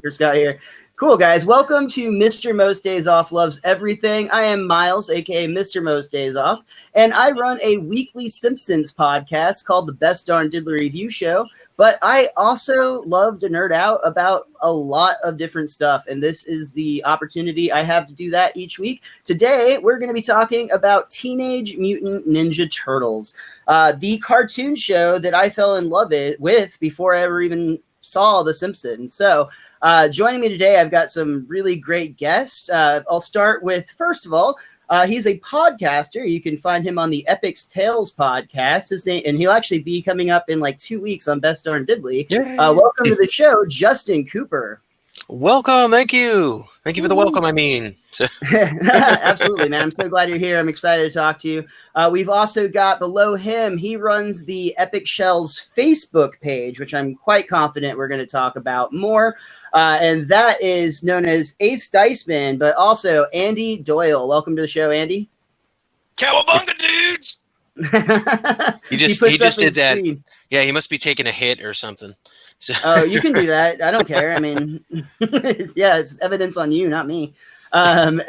Just got here. Cool, guys. Welcome to Mr. Most Days Off Loves Everything. I am Miles, aka Mr. Most Days Off, and I run a weekly Simpsons podcast called the Best Darn Diddly Review Show. But I also love to nerd out about a lot of different stuff, and this is the opportunity I have to do that each week. Today, we're going to be talking about Teenage Mutant Ninja Turtles, the cartoon show that I fell in love with before I ever even saw The Simpsons. So joining me today, I've got some really great guests. I'll start with, first of all, he's a podcaster. You can find him on the Epic's Tales podcast. His name, and he'll actually be coming up in like 2 weeks on Best Darn Diddly. Welcome to the show, Justin Cooper. Welcome. Thank you. Thank you for the welcome. I mean, Absolutely, man. I'm so glad you're here. I'm excited to talk to you. We've also got below him, he runs the Epic Shells Facebook page, which I'm quite confident we're going to talk about more. And that is known as Ace Diceman, but also Andy Doyle. Welcome to the show, Andy. Cowabunga, dudes! he just did that. Screen. Yeah, he must be taking a hit or something. So. Oh, you can do that. I don't care. I mean, yeah, it's evidence on you, not me. And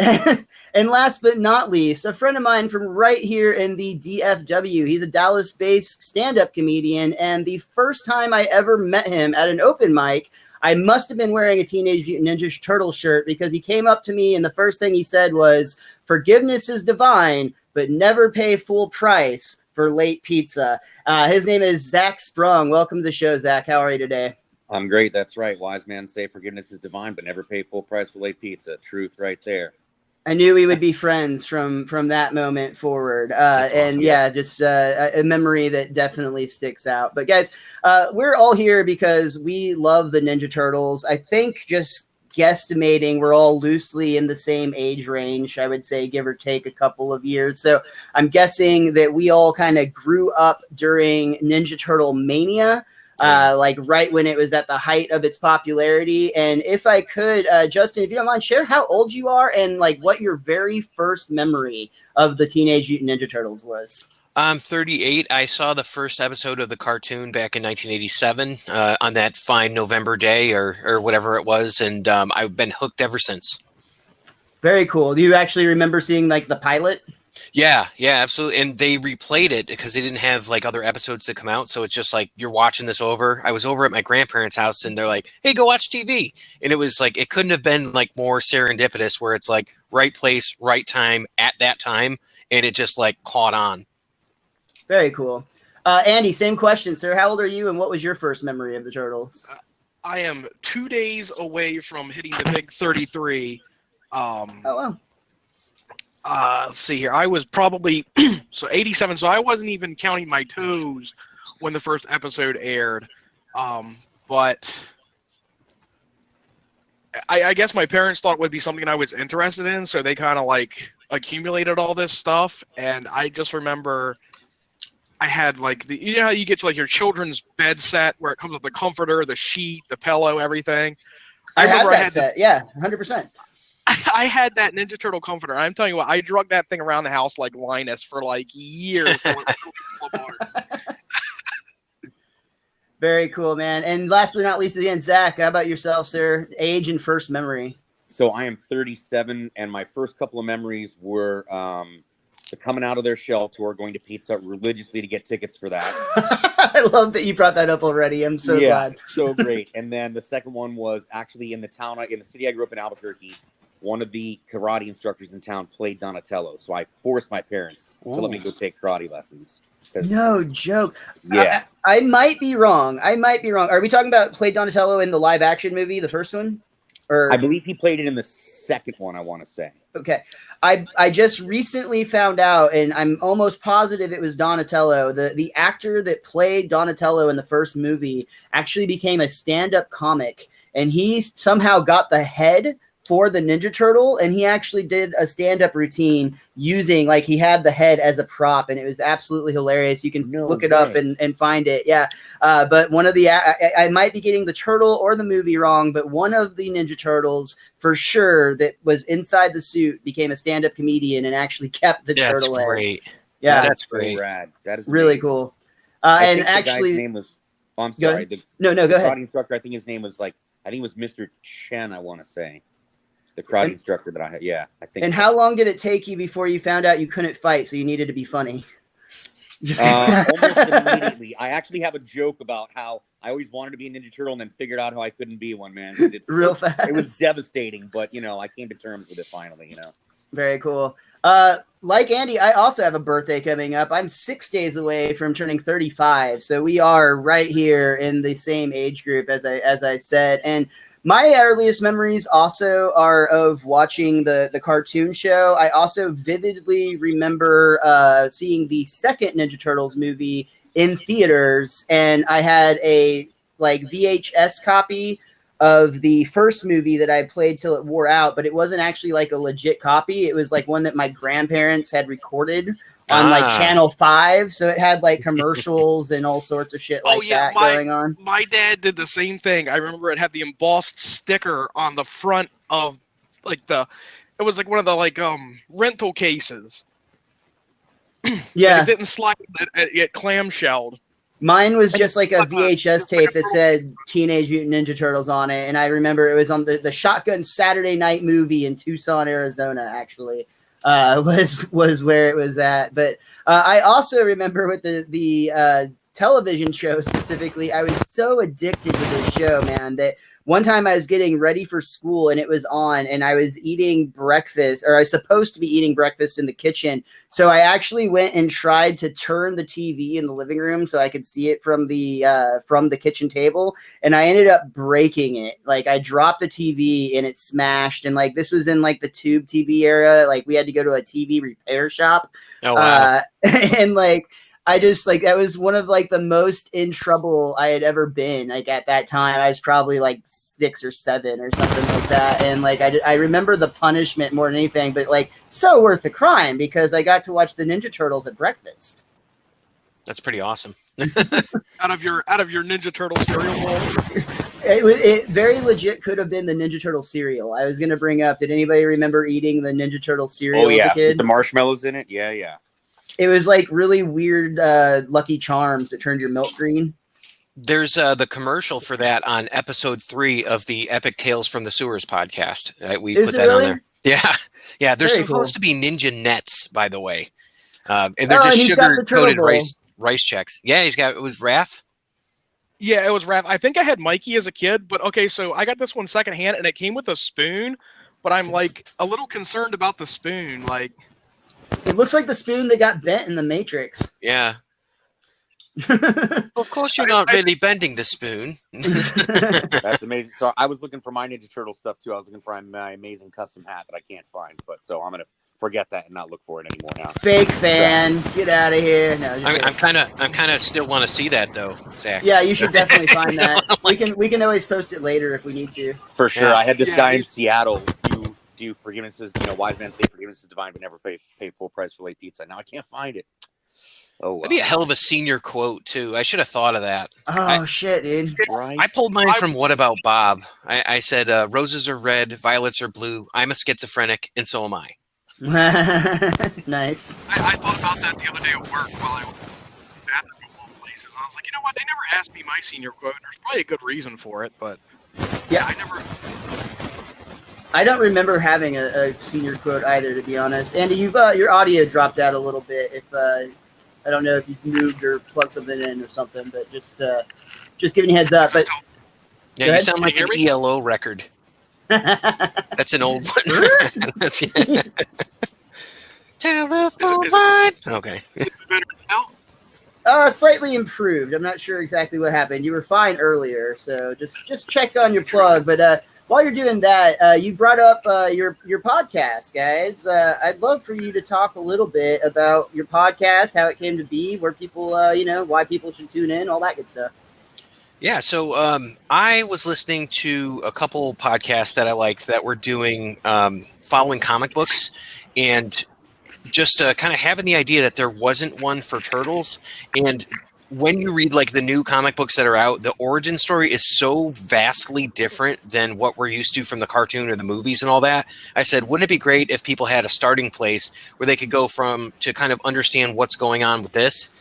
last but not least, a friend of mine from right here in the DFW. He's a Dallas-based stand-up comedian, and the first time I ever met him at an open mic, I must have been wearing a Teenage Mutant Ninja Turtle shirt because he came up to me and the first thing he said was, "Forgiveness is divine, but never pay full price for late pizza." His name is Zak Sprung. Welcome to the show, Zach. How are you today? I'm great. That's right. Wise man say forgiveness is divine, but never pay full price for late pizza. Truth right there. I knew we would be friends from that moment forward. And awesome. Yeah, just a memory that definitely sticks out. But guys, we're all here because we love the Ninja Turtles. I think just guesstimating we're all loosely in the same age range, I would say, give or take a couple of years. So I'm guessing that we all kind of grew up during Ninja Turtle mania. Like right when it was at the height of its popularity. And if I could, Justin, if you don't mind, share how old you are and like what your very first memory of the Teenage Mutant Ninja Turtles was. I'm 38. I saw the first episode of the cartoon back in 1987 on that fine November day or whatever it was. And I've been hooked ever since. Very cool. Do you actually remember seeing like the pilot? Yeah, absolutely. And they replayed it because they didn't have like other episodes to come out. So it's just like you're watching this over. I was over at my grandparents' house and they're like, "Hey, go watch TV." And it was like it couldn't have been like more serendipitous where it's like right place, right time at that time. And it just like caught on. Very cool. Andy, same question, sir. How old are you and what was your first memory of the Turtles? I am 2 days away from hitting the big 33. Oh, wow. Let's see here. I was probably so 87. So I wasn't even counting my toes when the first episode aired. But I guess my parents thought it would be something I was interested in, so they kind of like accumulated all this stuff. And I just remember I had like you know how you get to like your children's bed set where it comes with the comforter, the sheet, the pillow, everything. I had that set. Yeah, 100%. I had that Ninja Turtle comforter. I'm telling you what, I drug that thing around the house like Linus for like years. Very cool, man. And last but not least, again, Zach, how about yourself, sir? Age and first memory. So I am 37, and my first couple of memories were the coming out of their shell tour, going to Pizza religiously to get tickets for that. I love that you brought that up already. I'm so glad. So great. And then the second one was actually in the city I grew up in, Albuquerque. One of the karate instructors in town played Donatello, so I forced my parents to let me go take karate lessons. No joke. Yeah. I might be wrong. Are we talking about played Donatello in the live action movie, the first one? Or I believe he played it in the second one, I want to say. Okay. I just recently found out, and I'm almost positive it was Donatello. The actor that played Donatello in the first movie actually became a stand-up comic, and he somehow got the head for the Ninja Turtle, and he actually did a stand-up routine using, like, he had the head as a prop, and it was absolutely hilarious. You can look it up and find it. Yeah. But one of the, I might be getting the turtle or the movie wrong, but one of the Ninja Turtles for sure that was inside the suit became a stand-up comedian and actually kept the turtle That's great. In. Yeah. That's great. Rad. That is really amazing. Cool. I and think actually, the guy's name was, I'm sorry. No, go ahead. Karate instructor, I think his name was like I think it was Mr. Chen, I want to say. The karate instructor that I had. Yeah, I think. And how long did it take you before you found out you couldn't fight, so you needed to be funny? Almost immediately. I actually have a joke about how I always wanted to be a Ninja Turtle and then figured out how I couldn't be one, man. Real fast. It was devastating, but, I came to terms with it finally, Very cool. Like Andy, I also have a birthday coming up. I'm 6 days away from turning 35, so we are right here in the same age group, as I said. And my earliest memories also are of watching the cartoon show. I also vividly remember seeing the second Ninja Turtles movie in theaters, and I had a VHS copy of the first movie that I played till it wore out, but it wasn't actually like a legit copy. It was like one that my grandparents had recorded on Channel 5, so it had like commercials and all sorts of shit that going on. My dad did the same thing. I remember it had the embossed sticker on the front of it was like one of the rental cases. Yeah, it didn't slide; it clamshelled. Mine was just like a VHS tape that said Teenage Mutant Ninja Turtles on it, and I remember it was on the Shotgun Saturday Night movie in Tucson, Arizona. Actually, was where it was at. But I also remember with the television show specifically, I was so addicted to this show, man, that one time I was getting ready for school and it was on, and I was eating breakfast, or I was supposed to be eating breakfast in the kitchen. So I actually went and tried to turn the TV in the living room so I could see it from the kitchen table, and I ended up breaking it. Like, I dropped the TV and it smashed, and this was in the tube TV era. Like, we had to go to a TV repair shop. Oh wow! And I just that was one of the most in trouble I had ever been. At that time, I was probably 6 or 7 or something like that. And I remember the punishment more than anything, but so worth the crime because I got to watch the Ninja Turtles at breakfast. That's pretty awesome. out of your Ninja Turtle cereal bowl. It very legit could have been the Ninja Turtle cereal. I was going to bring up, did anybody remember eating the Ninja Turtle cereal as a kid? With the marshmallows in it? Yeah. It was really weird Lucky Charms that turned your milk green. There's the commercial for that on episode 3 of the Epic Tales from the Sewers podcast. We put that on there. Yeah. They're supposed to be ninja nets, by the way, and they're just sugar-coated rice checks. Yeah, it was Raph. Yeah, it was Raph. I think I had Mikey as a kid, but okay, so I got this one secondhand, and it came with a spoon. But I'm a little concerned about the spoon, It looks like the spoon that got bent in the Matrix. Yeah. Of course, you're not really bending the spoon. That's amazing. So I was looking for my Ninja Turtle stuff too. I was looking for my amazing custom hat that I can't find. But so I'm gonna forget that and not look for it anymore now. Fake fan, get out of here. No, I'm kind of still want to see that though, Zach. Yeah, you should definitely find that. We can always post it later if we need to. For sure. Yeah. I had this guy in Seattle do forgivenesses. Wise men say forgiveness is divine, but never pay full price for late pizza. Now I can't find it. Oh, that'd be a hell of a senior quote too. I should have thought of that. Oh shit, dude! Right. I pulled mine from What About Bob? I said roses are red, violets are blue. I'm a schizophrenic, and so am I. Nice. I thought about that the other day at work while I was in the bathroom of all places. I was like, you know what? They never asked me my senior quote. There's probably a good reason for it, but yeah, I don't remember having a senior quote either, to be honest. Andy, your audio dropped out a little bit. If I don't know if you've moved or plugged something in or something, but just giving you a heads up. But yeah, you sound like an ELO record. That's an old one. Telephone line. Okay. Is it better now? Slightly improved. I'm not sure exactly what happened. You were fine earlier, so just check on your plug. But while you're doing that, you brought up your podcast, guys. I'd love for you to talk a little bit about your podcast, how it came to be, where people, why people should tune in, all that good stuff. Yeah, so I was listening to a couple podcasts that I like that were doing following comic books, and just kind of having the idea that there wasn't one for Turtles. And when you read the new comic books that are out, the origin story is so vastly different than what we're used to from the cartoon or the movies and all that. I said, wouldn't it be great if people had a starting place where they could go from to kind of understand what's going on with this?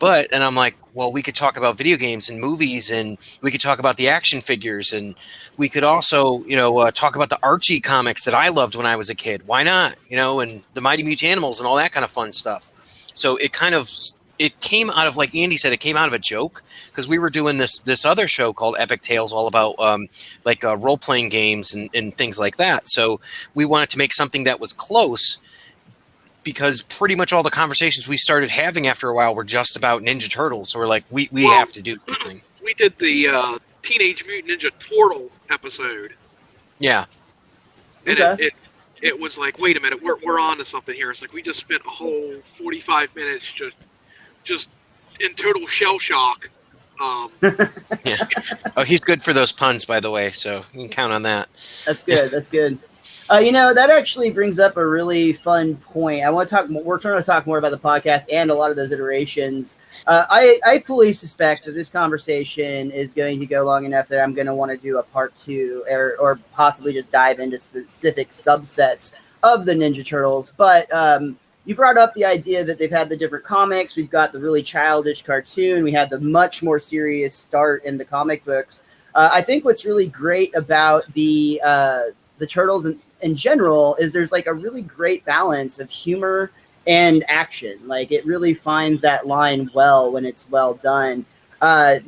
And I'm like, well, we could talk about video games and movies, and we could talk about the action figures, and we could also, talk about the Archie comics that I loved when I was a kid. Why not? And the Mighty Mutanimals and all that kind of fun stuff. So it came out of, like Andy said, it came out of a joke, because we were doing this other show called Epic Tales, all about role playing games and things like that. So we wanted to make something that was close, because pretty much all the conversations we started having after a while were just about Ninja Turtles. So we're like, we have to do something. We did the Teenage Mutant Ninja Turtle episode. Yeah. And Okay. it was like, wait a minute, we're on to something here. It's like we just spent a whole 45 minutes just in total shell shock. Yeah. Oh, he's good for those puns, by the way, so you can count on that. That's good. That's good. That actually brings up a really fun point. We're trying to talk more about the podcast and a lot of those iterations. I fully suspect that this conversation is going to go long enough that I'm going to want to do a part 2 or possibly just dive into specific subsets of the Ninja Turtles. But you brought up the idea that they've had the different comics. We've got the really childish cartoon. We had the much more serious start in the comic books. I think what's really great about the Turtles in general is there's like a really great balance of humor and action. Like it really finds that line well when it's well done.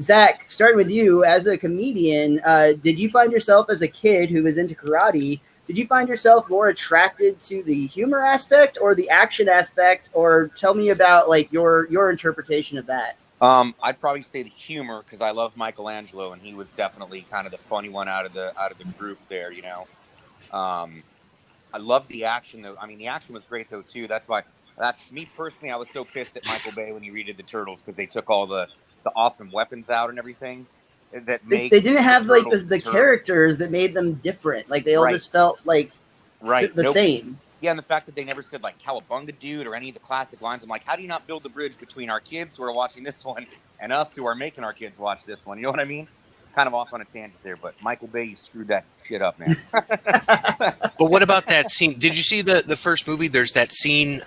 Zach, starting with you as a comedian, did you find yourself as a kid who was into karate? Did you find yourself more attracted to the humor aspect or the action aspect? Or tell me about like your interpretation of that. I'd probably say the humor, because I love Michelangelo, and he was definitely kind of the funny one out of the group there. I love the action though. I mean, the action was great though too. That's me personally. I was so pissed at Michael Bay when he redid the Turtles, because they took all the awesome weapons out and everything. They didn't have like the characters that made them different. Like they all just felt like the same. Yeah, and the fact that they never said like "Cowabunga, dude" or any of the classic lines. I'm like, how do you not build the bridge between our kids who are watching this one and us who are making our kids watch this one? You know what I mean? Kind of off on a tangent there, but Michael Bay, you screwed that shit up, man. But what about that scene? Did you see the first movie? There's that scene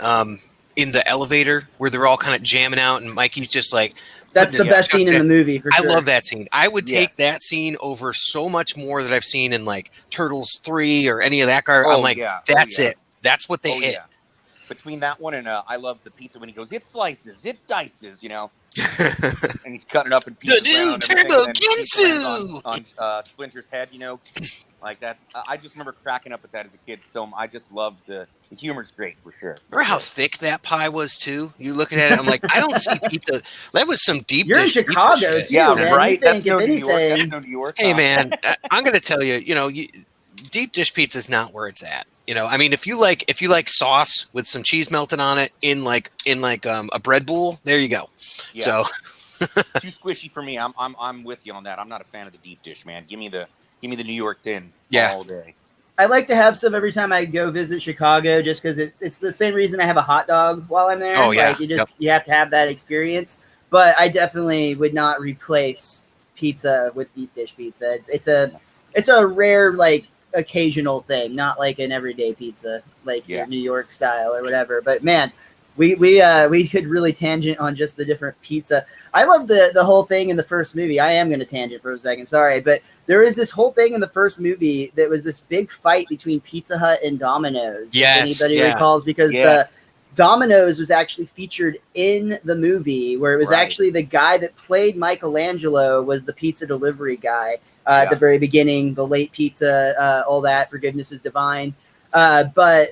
in the elevator where they're all kind of jamming out, and Mikey's just like, that's the best scene in the movie. For sure. I love that scene. I would take that scene over so much more that I've seen in like Turtles 3 or any of that. I'm like, that's it. That's what they hit. Yeah. Between that one and I love the pizza when he goes, it slices, it dices, and he's cutting it up in pieces. The new Turbo Ginsu on Splinter's head, like I just remember cracking up at that as a kid. So I just loved the humor's great for sure. Remember how thick that pie was too? You looking at it, I'm like, I don't see pizza. That was some deep. You're dish in Chicago, too, yeah, man. right. That's no New York. That's no New York. Hey, man, I'm gonna tell you, deep dish pizza is not where it's at. I mean, if you like sauce with some cheese melted on it in like a bread bowl, there you go. Yeah. So too squishy for me. I'm with you on that. I'm not a fan of the deep dish, man. Give me the New York thin all day. I like to have some every time I go visit Chicago, just because it's the same reason I have a hot dog while I'm there. Oh yeah, like you have to have that experience. But I definitely would not replace pizza with deep dish pizza. It's a rare like occasional thing, not like an everyday pizza like your New York style or whatever. But man, we could really tangent on just the different pizza. I love the whole thing in the first movie. I am going to tangent for a second, sorry, but there is this whole thing in the first movie that was this big fight between Pizza Hut and Domino's. Yes, if anybody recalls, because the Domino's was actually featured in the movie, where it was actually the guy that played Michelangelo was the pizza delivery guy. At the very beginning, the late pizza, all that, forgiveness is divine. But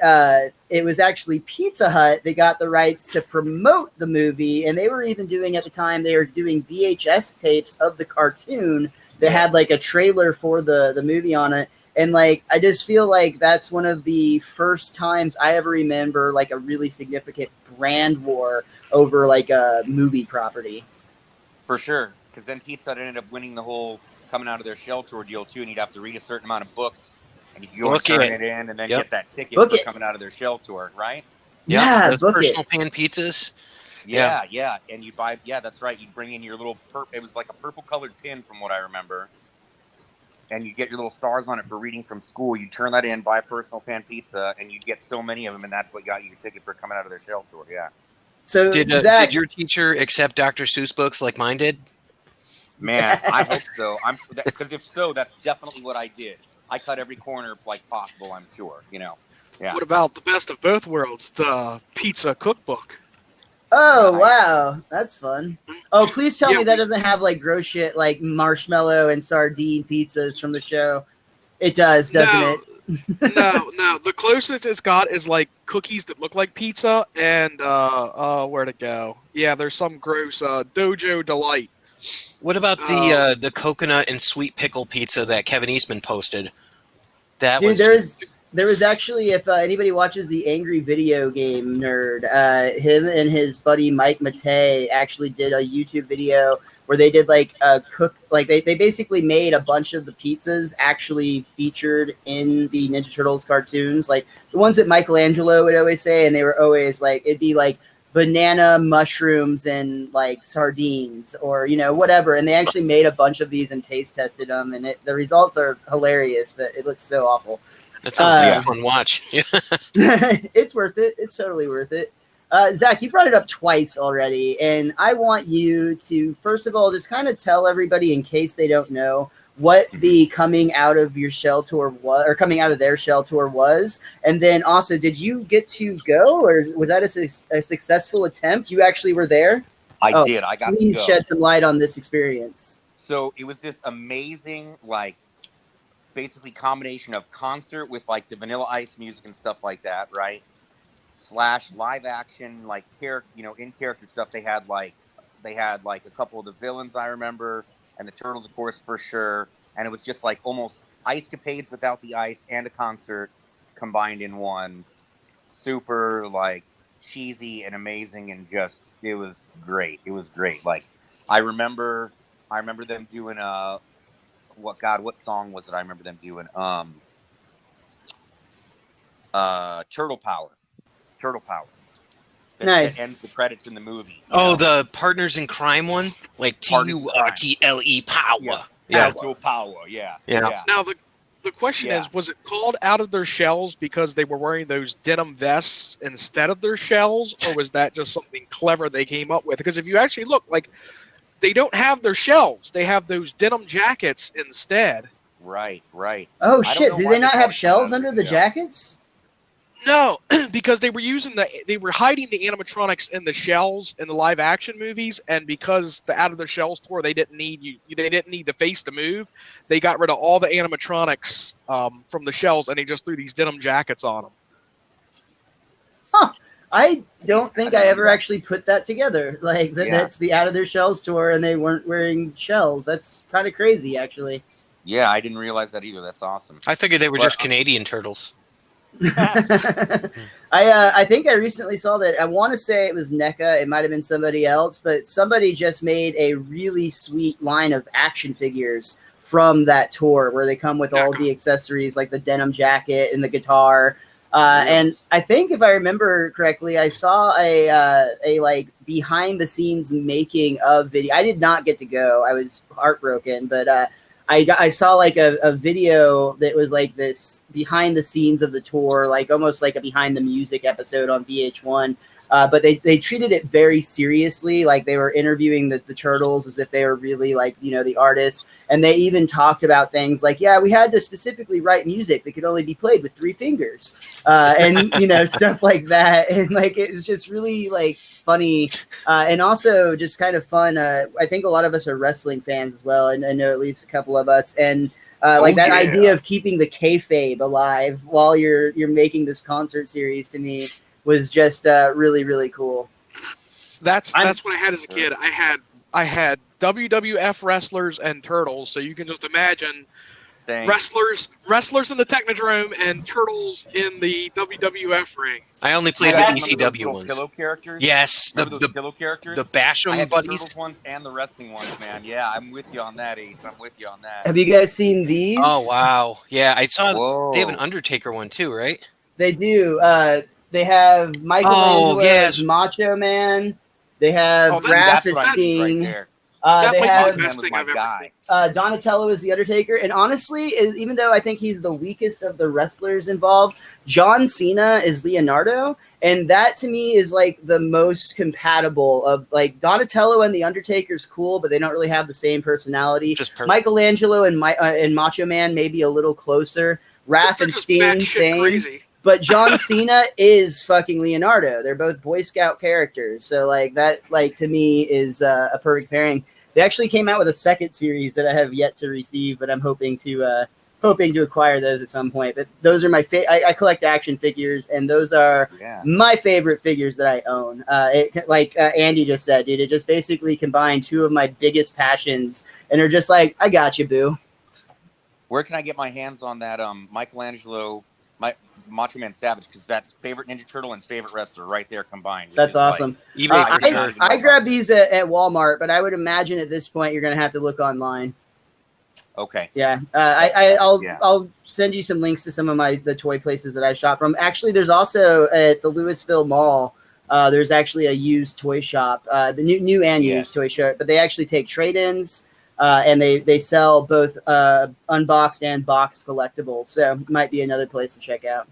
it was actually Pizza Hut that got the rights to promote the movie. And they were even doing, at the time, they were doing VHS tapes of the cartoon that had like a trailer for the movie on it. And like, I just feel like that's one of the first times I ever remember like a really significant brand war over like a movie property. For sure. Because then Pizza Hut ended up winning the whole coming out of their shell tour deal too, and you'd have to read a certain amount of books, and you go and turn it in, and then get that ticket for coming out of their shell tour, right? Yeah, those personal pan pizzas. Yeah, and you buy. Yeah, that's right. You bring in your little it was like a purple colored pin, from what I remember, and you get your little stars on it for reading from school. You turn that in, buy a personal pan pizza, and you get so many of them, and that's what got you your ticket for coming out of their shell tour. Yeah. So Did Zach, your teacher accept Dr. Seuss books like mine did? Man, I hope so. Because if so, that's definitely what I did. I cut every corner like possible. I'm sure. Yeah. What about the best of both worlds, the pizza cookbook? oh Nice. wow, that's fun. Oh, please tell Yeah, me that doesn't have like gross shit like marshmallow and sardine pizzas from the show. It does, doesn't No, it? no. The closest it's got is like cookies that look like pizza, and where to go? Yeah, there's some gross Dojo Delight. What about the coconut and sweet pickle pizza that Kevin Eastman posted? That Dude, was there was actually, if anybody watches the Angry Video Game Nerd, him and his buddy Mike Matei actually did a YouTube video where they did like a they basically made a bunch of the pizzas actually featured in the Ninja Turtles cartoons, like the ones that Michelangelo would always say, and they were always like, it'd be like banana, mushrooms, and like sardines, or whatever. And they actually made a bunch of these and taste tested them, and the results are hilarious, but it looks so awful. that sounds like a fun watch. It's worth it. It's totally worth it. Zach, you brought it up twice already, and I want you to first of all just kind of tell everybody, in case they don't know, what the coming out of your shell tour was, or coming out of their shell tour was. And then also, did you get to go, or was that a successful attempt? You actually were there? I did. I got to go. Please shed some light on this experience. So it was this amazing, like, basically combination of concert with like the Vanilla Ice music and stuff like that, right? / live action, like in character stuff. They had like a couple of the villains I remember, and the Turtles, of course, for sure. And it was just like almost ice capades without the ice and a concert combined in one. Super like cheesy and amazing, and just it was great. It was great. Like I remember them doing what song was it? I remember them doing Turtle Power. Nice. That ends the credits in the movie. The Partners in Crime one, like TURTLE power. Yeah. Actual power. Yeah. Now the question is, was it called Out of Their Shells because they were wearing those denim vests instead of their shells, or was that just something clever they came up with? Because if you actually look, like, they don't have their shells; they have those denim jackets instead. Right. Oh shit! Do they not have shells under the jackets? No, because they were hiding the animatronics in the shells in the live action movies, and because the Out of Their Shells tour, they didn't need the face to move. They got rid of all the animatronics from the shells, and they just threw these denim jackets on them. Huh. I don't think I ever actually put that together. Like that's the Out of Their Shells tour, and they weren't wearing shells. That's kind of crazy, actually. Yeah, I didn't realize that either. That's awesome. I figured they were just Canadian turtles. I think I recently saw that. I want to say it was NECA. It might have been somebody else, but somebody just made a really sweet line of action figures from that tour, where they come with all the accessories, like the denim jacket and the guitar. And I think, if I remember correctly, I saw a like behind the scenes making of video. I did not get to go. I was heartbroken, but I saw like a video that was like this behind the scenes of the tour, like almost like a behind the music episode on VH1. But they treated it very seriously. Like they were interviewing the Turtles as if they were really like, the artists. And they even talked about things like, yeah, we had to specifically write music that could only be played with 3 fingers. And, stuff like that. And like, it was just really like funny. And also just kind of fun. I think a lot of us are wrestling fans as well. And I know at least a couple of us. And idea of keeping the kayfabe alive while you're making this concert series, to me, was just really, really cool. That's what I had as a kid. I had WWF wrestlers and turtles, so you can just imagine wrestlers in the Technodrome and turtles in the WWF ring. I only played the ECW ones. Pillow characters. Yes, the pillow characters. The Basham buddies. The ones and the wrestling ones, man. Yeah, I'm with you on that, Ace. I'm with you on that. Have you guys seen these? Oh wow, yeah, I saw. Whoa. They have an Undertaker one too, right? They do. They have Michelangelo's Macho Man. They have Raph Sting. They Definitely have the best thing I've ever seen. Donatello is the Undertaker, and honestly, even though I think he's the weakest of the wrestlers involved, John Cena is Leonardo, and that to me is like the most compatible of like Donatello and the Undertaker's cool, but they don't really have the same personality. Just perfect. Michelangelo and Macho Man maybe a little closer. Raph They're and just Sting, batshit same. crazy. But John Cena is fucking Leonardo. They're both Boy Scout characters, so like that, like to me, is a perfect pairing. They actually came out with a second series that I have yet to receive, but I'm hoping to acquire those at some point. But those are my I collect action figures, and those are my favorite figures that I own. Like Andy just said, dude, it just basically combined two of my biggest passions, and they're just like, I got you, boo. Where can I get my hands on that Michelangelo, Macho Man Savage? Because that's favorite Ninja Turtle and favorite wrestler right there combined. That's awesome. Like, I grabbed these at Walmart, but I would imagine at this point you're going to have to look online. Okay. Yeah. I'll send you some links to some of the toy places that I shop from. Actually, there's also at the Louisville Mall, there's actually a used toy shop, the new and used toy shop, but they actually take trade-ins. And they sell both unboxed and boxed collectibles. So might be another place to check out.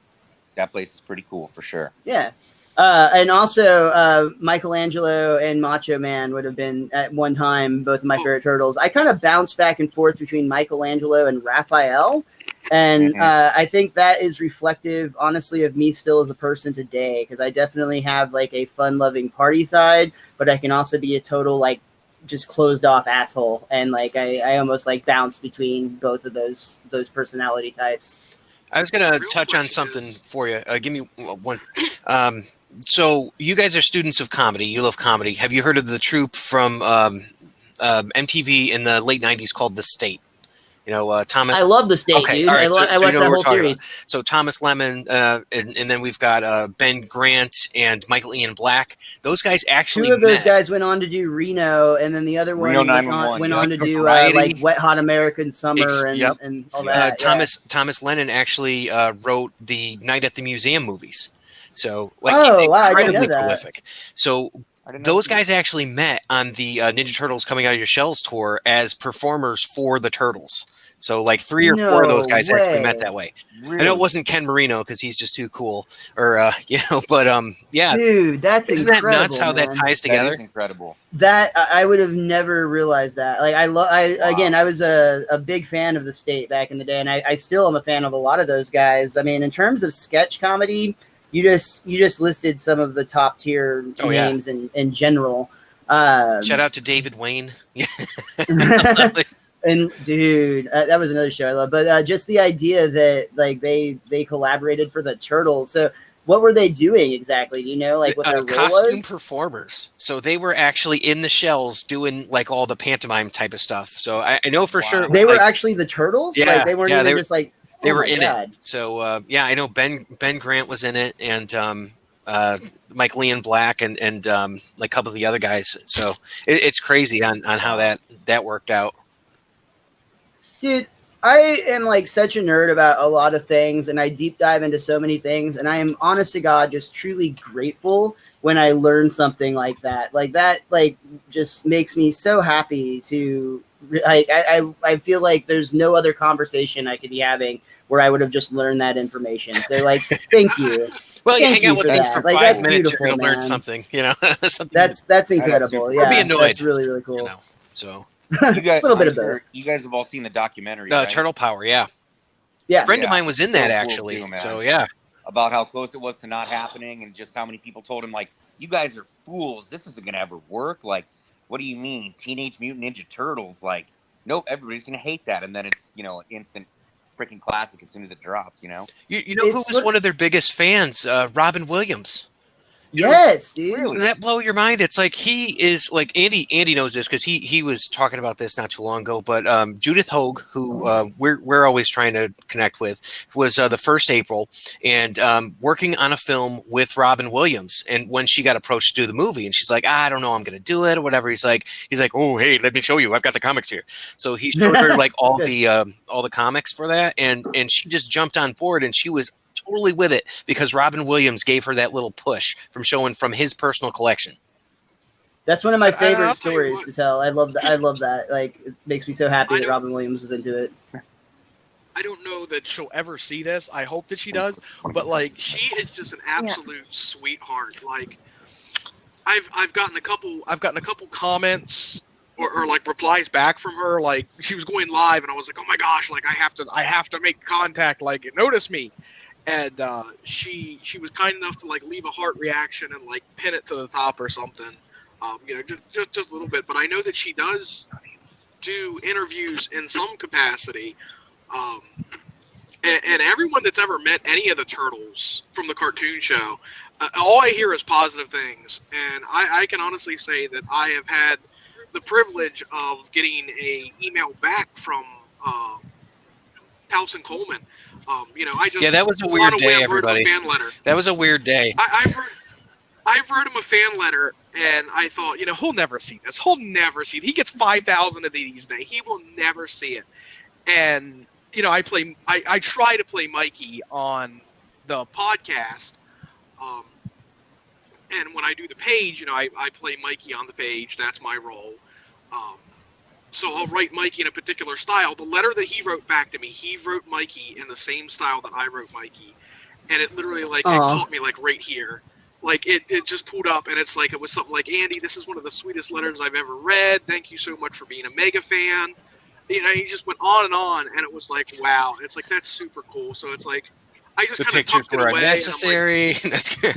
That place is pretty cool for sure. Yeah. And also Michelangelo and Macho Man would have been at one time both of my favorite turtles. I kind of bounced back and forth between Michelangelo and Raphael. And I think that is reflective, honestly, of me still as a person today, because I definitely have like a fun-loving party side, but I can also be a total like just closed off asshole, and like I almost like bounce between both of those personality types. I was gonna touch on something for you. Give me one. So you guys are students of comedy. You love comedy. Have you heard of the troupe from MTV in the late '90s called The State? You know, Thomas. I love The State, okay, dude. Right, I watched that whole series. About. So Thomas Lemon, and then we've got Ben Grant and Michael Ian Black. Those guys actually two of those guys went on to do Reno, and then the other one went on to do like Wet Hot American Summer and all that. Thomas Lennon actually wrote the Night at the Museum movies. So like he's incredibly prolific. So those guys actually met on the Ninja Turtles Coming Out of Your Shells tour as performers for the Turtles. So like 3 or 4 of those guys actually met that way. Really? I know it wasn't Ken Marino because he's just too cool, or but yeah, dude, that's isn't incredible, that nuts how that ties together? That is incredible. That I would have never realized that. Like I was a big fan of The State back in the day, and I still am a fan of a lot of those guys. I mean, in terms of sketch comedy, you just listed some of the top tier names in general. Shout out to David Wayne. And dude, that was another show I love. But just the idea that like they collaborated for the Turtles. So what were they doing exactly? Do you know like what their role costume was? Performers. So they were actually in the shells doing like all the pantomime type of stuff. So I know for sure they were actually the Turtles. Yeah, like, they weren't even just like they were in it. So I know Ben Grant was in it, and Michael Ian Black and like a couple of the other guys. So it's crazy on how that worked out. Dude, I am like such a nerd about a lot of things, and I deep dive into so many things, and I am honest to God just truly grateful when I learn something like that. Like that like just makes me so happy to I feel like there's no other conversation I could be having where I would have just learned that information. So like thank you. Well, you hang out with them for like, 5 minutes, you're going to learn something, That's incredible. Or be annoyed. That's really, really cool. So you guys, a little bit of both. You guys have all seen the documentary, right? Turtle Power, yeah. Yeah. A friend of mine was in that, actually. Cool too, so, yeah. About how close it was to not happening and just how many people told him, like, you guys are fools. This isn't going to ever work. Like, what do you mean? Teenage Mutant Ninja Turtles? Like, nope, everybody's going to hate that. And then it's, an instant freaking classic as soon as it drops, You know who was one of their biggest fans? Robin Williams. Yes, dude. Really? Does that blow your mind? It's like he is like Andy knows this because he was talking about this not too long ago. But Judith Hogue, who we're always trying to connect with, was the first April and working on a film with Robin Williams. And when she got approached to do the movie, and she's like, I don't know, I'm going to do it or whatever. He's like, oh hey, let me show you. I've got the comics here. So he showed her like all the comics for that, and she just jumped on board, and she was totally with it because Robin Williams gave her that little push from showing from his personal collection. That's one of my And I'll favorite tell you stories what. to tell. I love that. I love that. Like, it makes me so happy I that don't- Robin Williams was into it. I don't know that she'll ever see this. I hope that she does, but like she is just an absolute sweetheart. Like I've gotten a couple comments or like replies back from her. Like she was going live, and I was like, oh my gosh, like I have to make contact. Like notice me. And she was kind enough to like leave a heart reaction and like pin it to the top or something. Just a little bit. But I know that she does do interviews in some capacity. And everyone that's ever met any of the turtles from the cartoon show, all I hear is positive things. And I can honestly say that I have had the privilege of getting a email back from Towson Coleman. I just That was a weird day, everybody. Fan letter. That was a weird day. I wrote him a fan letter, and I thought, he'll never see this. He'll never see it. He gets 5,000 of these days. He will never see it. And I try to play Mikey on the podcast, and when I do the page, I play Mikey on the page. That's my role. So I'll write Mikey in a particular style. The letter that he wrote back to me, he wrote Mikey in the same style that I wrote Mikey, and it literally it caught me like right here. Like it just pulled up, and it's like it was something like, Andy, this is one of the sweetest letters I've ever read. Thank you so much for being a mega fan. He just went on, and it was like, wow. It's like, that's super cool. So it's like, I just The kind of pictures tucked it were away. unnecessary. That's good.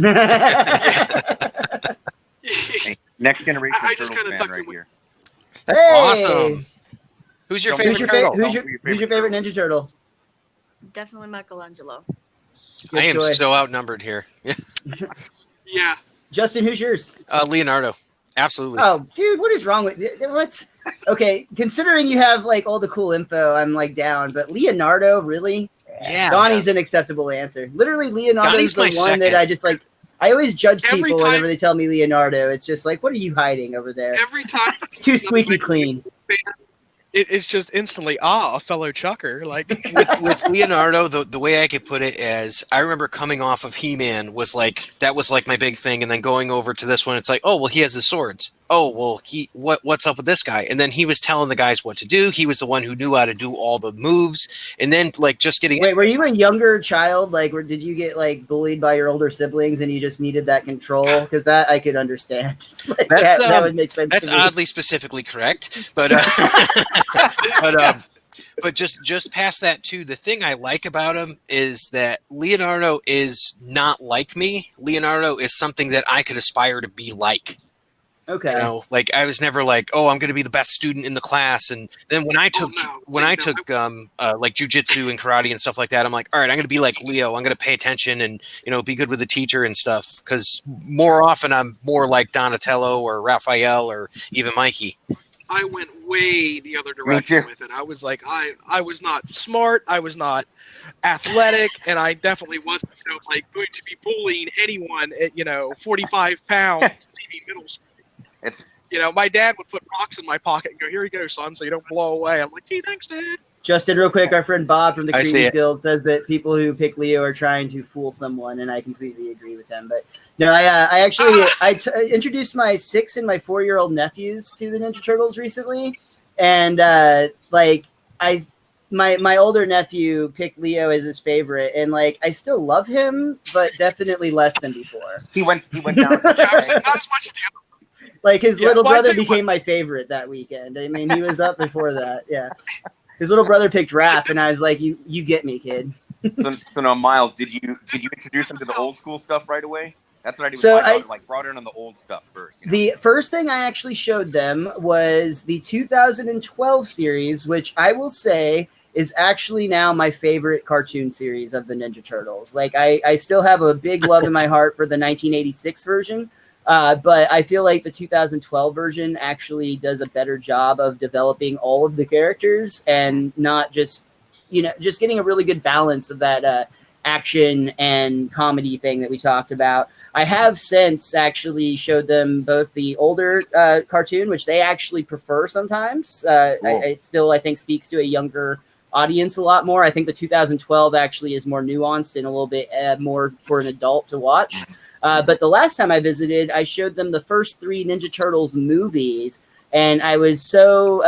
Next generation I just Turtles kinda fan tucked right it here. Hey! Awesome. Who's your favorite turtle? Who's your favorite Ninja Turtle? Definitely Michelangelo. Good I am choice. so outnumbered here. Yeah. Justin, who's yours? Leonardo. Absolutely. Oh, dude, what is wrong with what's okay? Considering you have like all the cool info, I'm like down. But Leonardo, really? Yeah. Donnie's an acceptable answer. Literally, Leonardo's Donnie's the my one second. that I just like. I always judge Every people time- whenever they tell me Leonardo. It's just like, what are you hiding over there? Every time It's too squeaky clean. it's just instantly, a fellow Chucker. Like, with Leonardo, the way I could put it is, I remember coming off of He-Man was like my big thing, and then going over to this one, it's like, oh well, he has his swords. Oh well, what's up with this guy? And then he was telling the guys what to do. He was the one who knew how to do all the moves. And then like just getting. Wait, were you a younger child? Like, did you get like bullied by your older siblings, and you just needed that control? Because that I could understand. Like, that would make sense. That's to me. oddly specifically correct, but but just past that too, the thing I like about him is that Leonardo is not like me. Leonardo is something that I could aspire to be like. Okay. Like I was never like, oh, I'm going to be the best student in the class. And then when I took like jujitsu and karate and stuff like that, I'm like, all right, I'm going to be like Leo. I'm going to pay attention and be good with the teacher and stuff. Because more often I'm more like Donatello or Raphael or even Mikey. I went way the other direction with it. I was like, I was not smart. I was not athletic, and I definitely wasn't going to be bullying anyone at 45 pounds leaving middle school. It's my dad would put rocks in my pocket and go, "Here you go, son, so you don't blow away." I'm like, "Gee, thanks, Dad." Justin, real quick, our friend Bob from the I see Creamies it. Guild says that people who pick Leo are trying to fool someone, and I completely agree with him. But no, I actually introduced my 6 and my 4-year-old nephews to the Ninja Turtles recently, and my older nephew picked Leo as his favorite, and like I still love him, but definitely less than before. he went down. Yeah, I was like, not as much as the other. Like his Yeah, little well, I brother tell you became my favorite that weekend. I mean, he was up before that. Yeah, his little brother picked Raph, and I was like, "You get me, kid." So now, Miles, did you introduce him to the old school stuff right away? That's what I did. With So my daughter, brought in on the old stuff first. The first thing I actually showed them was the 2012 series, which I will say is actually now my favorite cartoon series of the Ninja Turtles. Like I still have a big love in my heart for the 1986 version. But I feel like the 2012 version actually does a better job of developing all of the characters and not just getting a really good balance of that action and comedy thing that we talked about. I have since actually showed them both the older cartoon, which they actually prefer sometimes. Cool. It still, I think, speaks to a younger audience a lot more. I think the 2012 actually is more nuanced and a little bit more for an adult to watch. But the last time I visited, I showed them the first 3 Ninja Turtles movies. And I was so,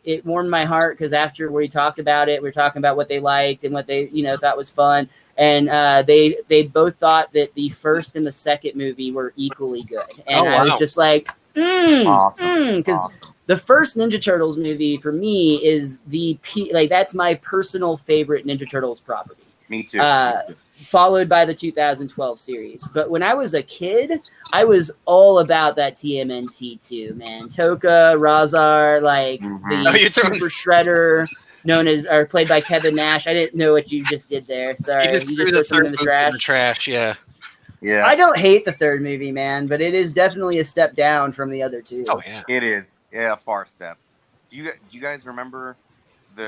it warmed my heart because after we talked about it, we were talking about what they liked and what they, thought was fun. And they both thought that the first and the second movie were equally good. And I was just like, because the first Ninja Turtles movie for me is that's my personal favorite Ninja Turtles property. Me too. Followed by the 2012 series. But when I was a kid, I was all about that TMNT2, man. Toka, Razar, the Super Shredder, played by Kevin Nash. I didn't know what you just did there. Sorry. You just threw the third movie in the trash, yeah. Yeah. I don't hate the third movie, man, but it is definitely a step down from the other 2. Oh, yeah. It is. Yeah, a far step. Do you guys remember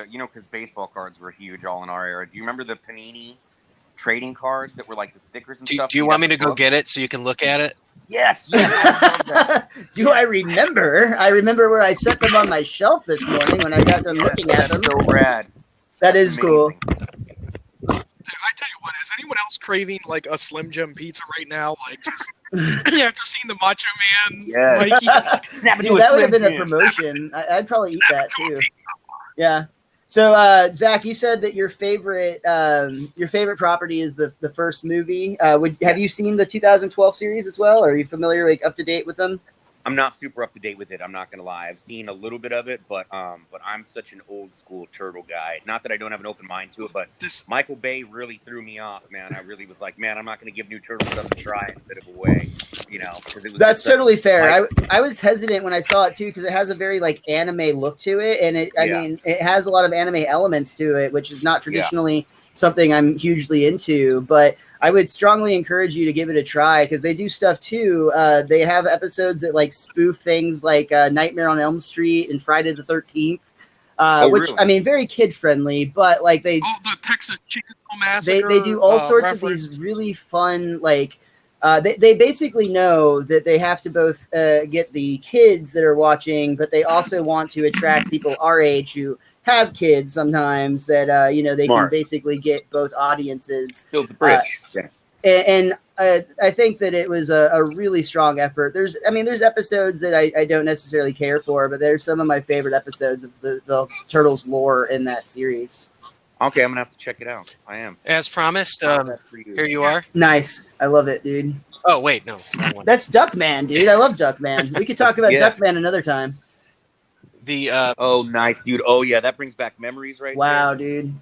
because baseball cards were huge all in our era. Do you remember the Panini trading cards that were like the stickers and stuff? Do you want me to go get it so you can look at it? Yes. Do I remember? I remember where I set them on my shelf this morning when I got done looking at them. That's so rad. That is cool. I tell you what, is anyone else craving like a Slim Jim pizza right now? Like just after seeing the Macho Man, yes. Dude, that would have been a promotion. I'd probably eat that too. Yeah. So, Zach, you said that your favorite property is the first movie. Have you seen the 2012 series as well? Or are you familiar, up to date with them? I'm not super up to date with it. I'm not gonna lie. I've seen a little bit of it, but I'm such an old school turtle guy. Not that I don't have an open mind to it, but Michael Bay really threw me off, man. I really was like, man, I'm not gonna give new turtle stuff a try in a bit of a way, because it was. That's totally fair. I was hesitant when I saw it too because it has a very anime look to it, and it has a lot of anime elements to it, which is not traditionally something I'm hugely into, but I would strongly encourage you to give it a try because they do stuff too. They have episodes that spoof things like Nightmare on Elm Street and Friday the 13th, which really? I mean, very kid friendly, but the Texas Chainsaw Massacre. They do all sorts reference. of these really fun they basically know that they have to both get the kids that are watching, but they also want to attract people our age who have kids sometimes that they can basically get both audiences. Build the bridge. And I think that it was a really strong effort. There's episodes that I don't necessarily care for, but there's some of my favorite episodes of the Turtles lore in that series. Okay, I'm gonna have to check it out. I am. As promised, here you are. Nice. I love it, dude. Oh, wait, no. Wrong one. That's Duckman, dude. I love Duckman. We could talk about Duckman another time. Oh, nice, dude. Oh, yeah, that brings back memories right Wow, there. dude.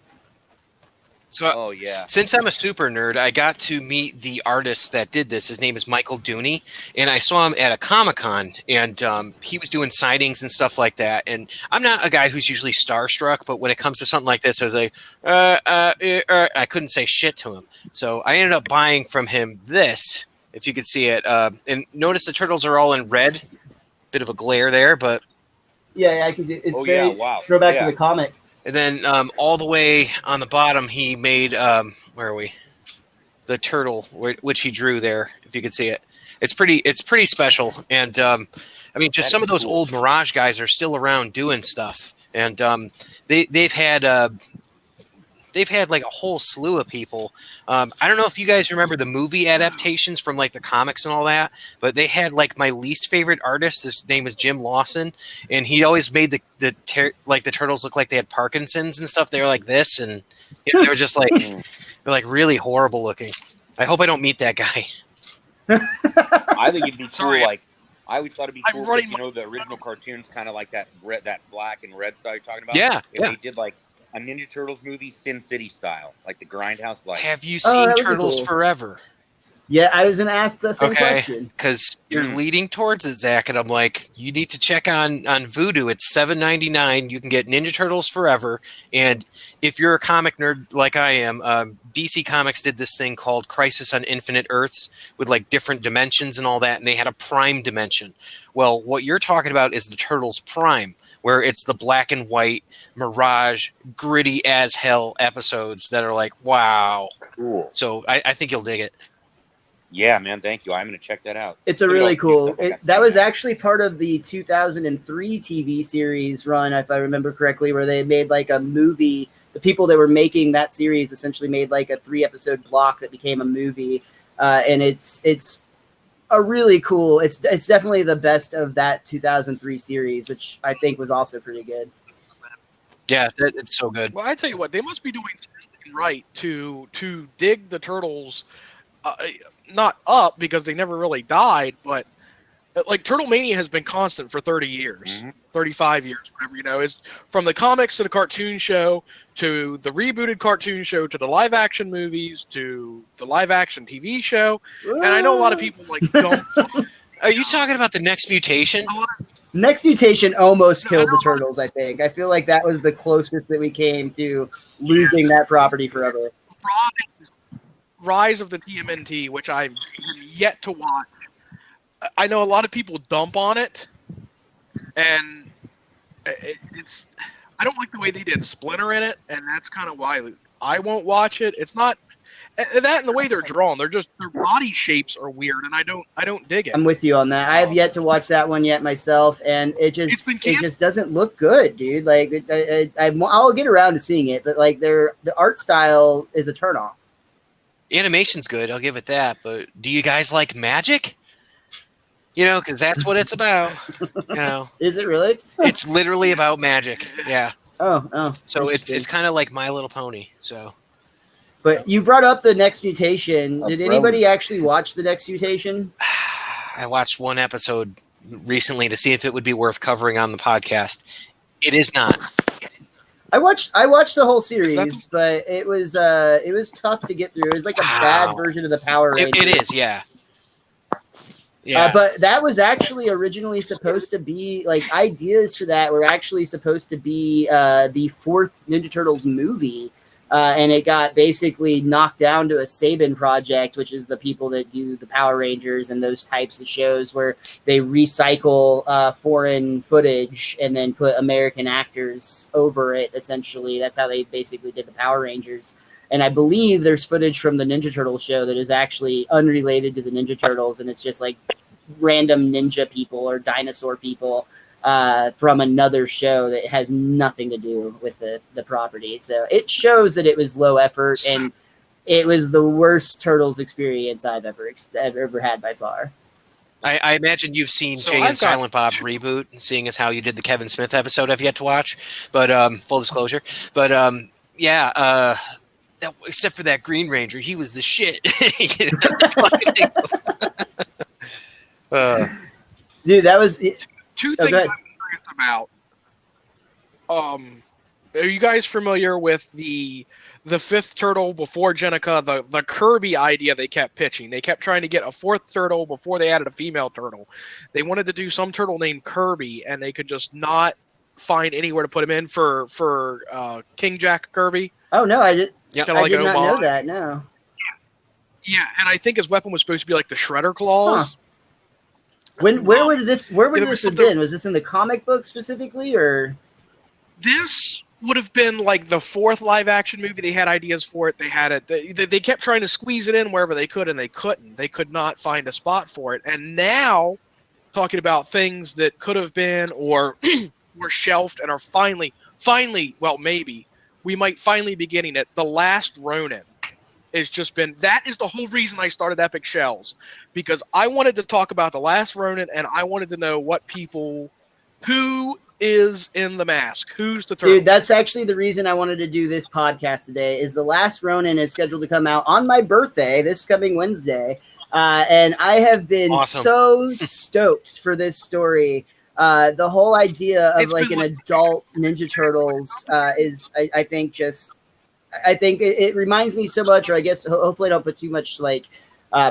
So, since I'm a super nerd, I got to meet the artist that did this. His name is Michael Dooney, and I saw him at a Comic-Con, and he was doing sightings and stuff like that. And I'm not a guy who's usually starstruck, but when it comes to something like this, I was like, I couldn't say shit to him. So I ended up buying from him this, if you could see it. And notice the turtles are all in red. Bit of a glare there, but... Yeah, I can see it's very throwback to the comic. And then all the way on the bottom, he made where are we? The turtle, which he drew there. If you could see it, it's pretty special. And just some of those old Mirage guys are still around doing stuff. And they've had like a whole slew of people. I don't know if you guys remember the movie adaptations from the comics and all that, but they had my least favorite artist. His name is Jim Lawson, and he always made the turtles look like they had Parkinson's and stuff. They were like this, and they were just they're really horrible looking. I hope I don't meet that guy. I think it'd be cool. I always thought it'd be cool. The original cartoons, kind of like that black and red style you're talking about. Yeah, if they did a Ninja Turtles movie, Sin City style, like the Grindhouse life. Have you seen Turtles Forever? Yeah, I was going to ask the same question. Because you're leading towards it, Zach, and I'm like, you need to check on Vudu. It's $7.99. You can get Ninja Turtles Forever, and if you're a comic nerd like I am, DC Comics did this thing called Crisis on Infinite Earths with different dimensions and all that, and they had a Prime dimension. Well, what you're talking about is the Turtles Prime, where it's the black and white Mirage, gritty as hell episodes that are wow. Cool. So I think you'll dig it. Yeah, man, thank you. I'm going to check that out. It's really cool. That was actually part of the 2003 TV series run, if I remember correctly, where they made a movie. The people that were making that series essentially made a 3-episode block that became a movie. and it's a really cool. It's definitely the best of that 2003 series, which I think was also pretty good. Yeah, it's so good. Well, I tell you what, they must be doing something right to dig the turtles, not up because they never really died, but like Turtle Mania has been constant for 30 years, 35 years, whatever, is from the comics to the cartoon show to the rebooted cartoon show to the live action movies to the live action TV show. And I know a lot of people like don't. Are you talking about the Next Mutation? Next Mutation almost killed the Turtles, I think. I feel like that was the closest that we came to losing that property forever. Rise of the TMNT, which I've yet to watch. I know a lot of people dump on it, and it's. I don't like the way they did Splinter in it, and that's kind of why I won't watch it. It's not that and the way they're drawn. Their body shapes are weird, and I don't dig it. I'm with you on that. I have yet to watch that one yet myself, and it just doesn't look good, dude. Like I'll get around to seeing it, but like the art style is a turnoff. Animation's good, I'll give it that. But do you guys like magic? Because that's what it's about. Is it really? It's literally about magic. Yeah. Oh. So it's kind of like My Little Pony. So. But you brought up the Next Mutation. Did anybody actually watch the Next Mutation? I watched one episode recently to see if it would be worth covering on the podcast. It is not. I watched the whole series, but it was tough to get through. It was like a bad version of the Power Rangers. It is, yeah. Yeah. But that was actually originally supposed to be, like, ideas for that were actually supposed to be the fourth Ninja Turtles movie. And it got basically knocked down to a Saban project, which is the people that do the Power Rangers and those types of shows where they recycle foreign footage and then put American actors over it, essentially. That's how they basically did the Power Rangers. And I believe there's footage from the Ninja Turtles show that is actually unrelated to the Ninja Turtles, and it's just like random ninja people or dinosaur people from another show that has nothing to do with the property. So it shows that it was low effort, and it was the worst Turtles experience I've ever had by far. I imagine you've seen Jay and Silent Bob reboot, seeing as how you did the Kevin Smith episode I've yet to watch, but full disclosure. But except for that Green Ranger, he was the shit. Dude, that was two things I'm curious about. Are you guys familiar with the fifth turtle before Jenica, the Kirby idea they kept pitching? They kept trying to get a fourth turtle before they added a female turtle. They wanted to do some turtle named Kirby, and they could just not find anywhere to put him in for King Jack Kirby. Oh no, I did. Yep. I did not know that. No. Yeah, and I think his weapon was supposed to be like the Shredder claws. Huh. Where would this have been? Was this in the comic book specifically, or? This would have been like the fourth live action movie. They had ideas for it. They had it. They kept trying to squeeze it in wherever they could, and they couldn't. They could not find a spot for it. And now, talking about things that could have been or were shelved and are finally, well, maybe. We might finally be getting it. The Last Ronin has just been... That is the whole reason I started Epic Shells. Because I wanted to talk about The Last Ronin, and I wanted to know what people... Who is in the mask? Who's the turtle? Dude, that's actually the reason I wanted to do this podcast today, is The Last Ronin is scheduled to come out on my birthday, this coming Wednesday. And I have been so stoked for this story. The whole idea of like an adult Ninja Turtles is, I think it reminds me so much, or I guess hopefully I don't put too much like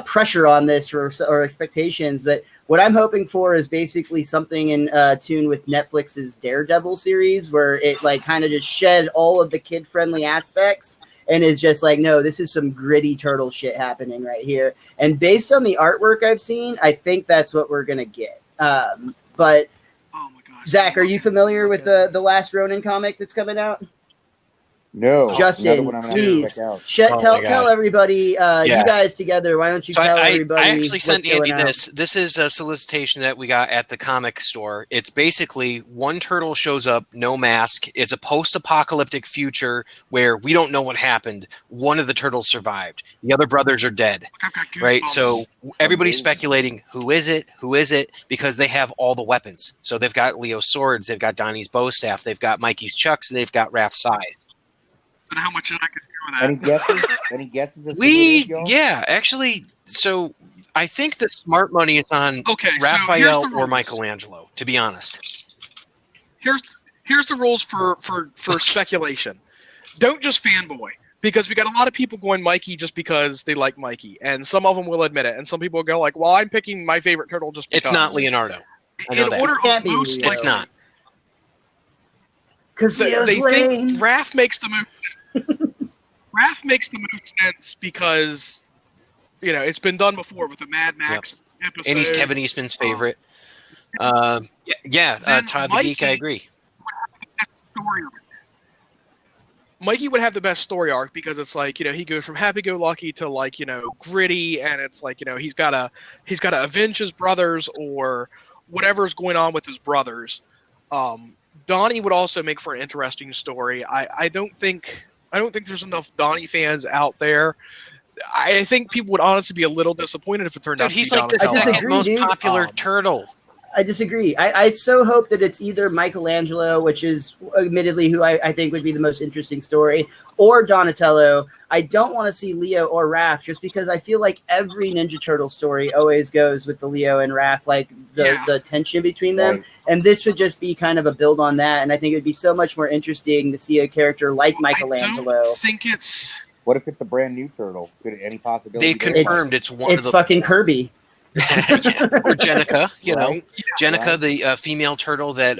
pressure on this or expectations, but what I'm hoping for is basically something in tune with Netflix's Daredevil series, where it like kind of just shed all of the kid-friendly aspects and is just like, no, this is some gritty turtle shit happening right here. And based on the artwork I've seen, I think that's what we're gonna get. But oh my gosh, Zach, are you familiar with the Last Ronin comic that's coming out? No, another Justin, one I'm gonna have to please check out. tell everybody. Yeah. You guys together. Why don't you So tell I everybody? actually sent what's going Andy out? this. This is a solicitation that we got at the comic store. It's basically one turtle shows up, no mask. It's a post-apocalyptic future where we don't know what happened. One of the turtles survived. The other brothers are dead. I've got Right? goosebumps. So everybody's Amazing. speculating who is it? Who is it? Because they have all the weapons. So they've got Leo's swords, they've got Donnie's bow staff, they've got Mikey's chucks, and they've got Raph's size. And how much I could do with that. Any guesses? Any guesses? As to who it is, y'all? Actually, so I think the smart money is on Okay, Raphael so here's the or rules. Michelangelo, to be honest. Here's the rules for speculation. Don't just fanboy, because we got a lot of people going Mikey just because they like Mikey, and some of them will admit it, and some people go like, "Well, I'm picking my favorite turtle just because." It's not Leonardo. I know In that. order It can't of be most, Leo. It's not. Because they think Raph makes the most. Raph makes the most sense because, it's been done before with the Mad Max episode. And he's Kevin Eastman's favorite. Then Todd the Geek, I Mikey- agree. Story arc. Mikey would have the best story arc because it's like, he goes from happy-go-lucky to like, gritty, and it's like, he's gotta avenge his brothers or whatever's going on with his brothers. Donnie would also make for an interesting story. I don't think there's enough Donnie fans out there. I think people would honestly be a little disappointed if it turned out Dude, to he's be like the Donatello. disagree, second most dude. popular turtle. I disagree. I so hope that it's either Michelangelo, which is admittedly who I think would be the most interesting story, or Donatello. I don't want to see Leo or Raph just because I feel like every Ninja Turtle story always goes with the Leo and Raph, like the tension between them. Right. And this would just be kind of a build on that. And I think it would be so much more interesting to see a character like I Michelangelo. don't think it's... What if it's a brand new turtle? Could any possibility? They there? confirmed it's one It's of the fucking Kirby. or Jenica, Right? Jenica, Right. the female turtle that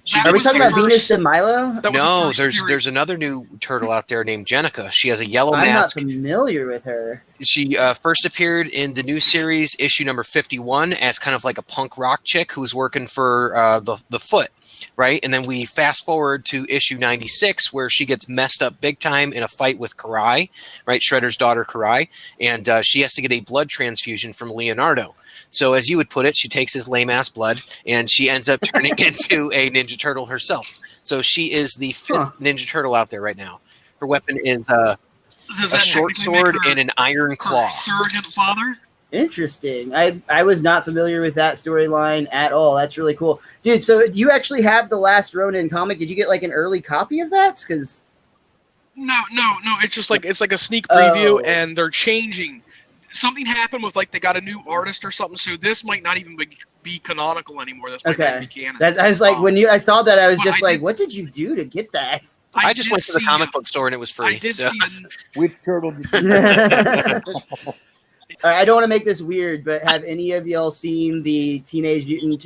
she That Are we was talking the about Venus first- de Milo? that was the No, first there's another new turtle out there named Jenica. She has a yellow I'm not mask. familiar with her. She first appeared in the new series, issue number 51, as kind of like a punk rock chick who's working for the Foot, right? And then we fast forward to issue 96, where she gets messed up big time in a fight with Karai, right? Shredder's daughter, Karai, and she has to get a blood transfusion from Leonardo. So, as you would put it, she takes his lame-ass blood, and she ends up turning into a Ninja Turtle herself. So she is the fifth Ninja Turtle out there right now. Her weapon is Does a that short technically sword make her and an iron her claw. surrogate father? Interesting. I was not familiar with that storyline at all. That's really cool. Dude, so you actually have the Last Ronin comic. Did you get like an early copy of that? Because No. It's just like it's like a sneak preview, Oh. and they're changing. Something happened with like they got a new artist or something, so this might not even be canonical anymore. This might not Okay. be canon. that I was like, when I saw that, I was But just I like, did- what did you do to get that? I just did went to the see- comic book store and it was free. I did so. see. Which turtle did you All right, I don't want to make this weird, but have any of y'all seen the Teenage Mutant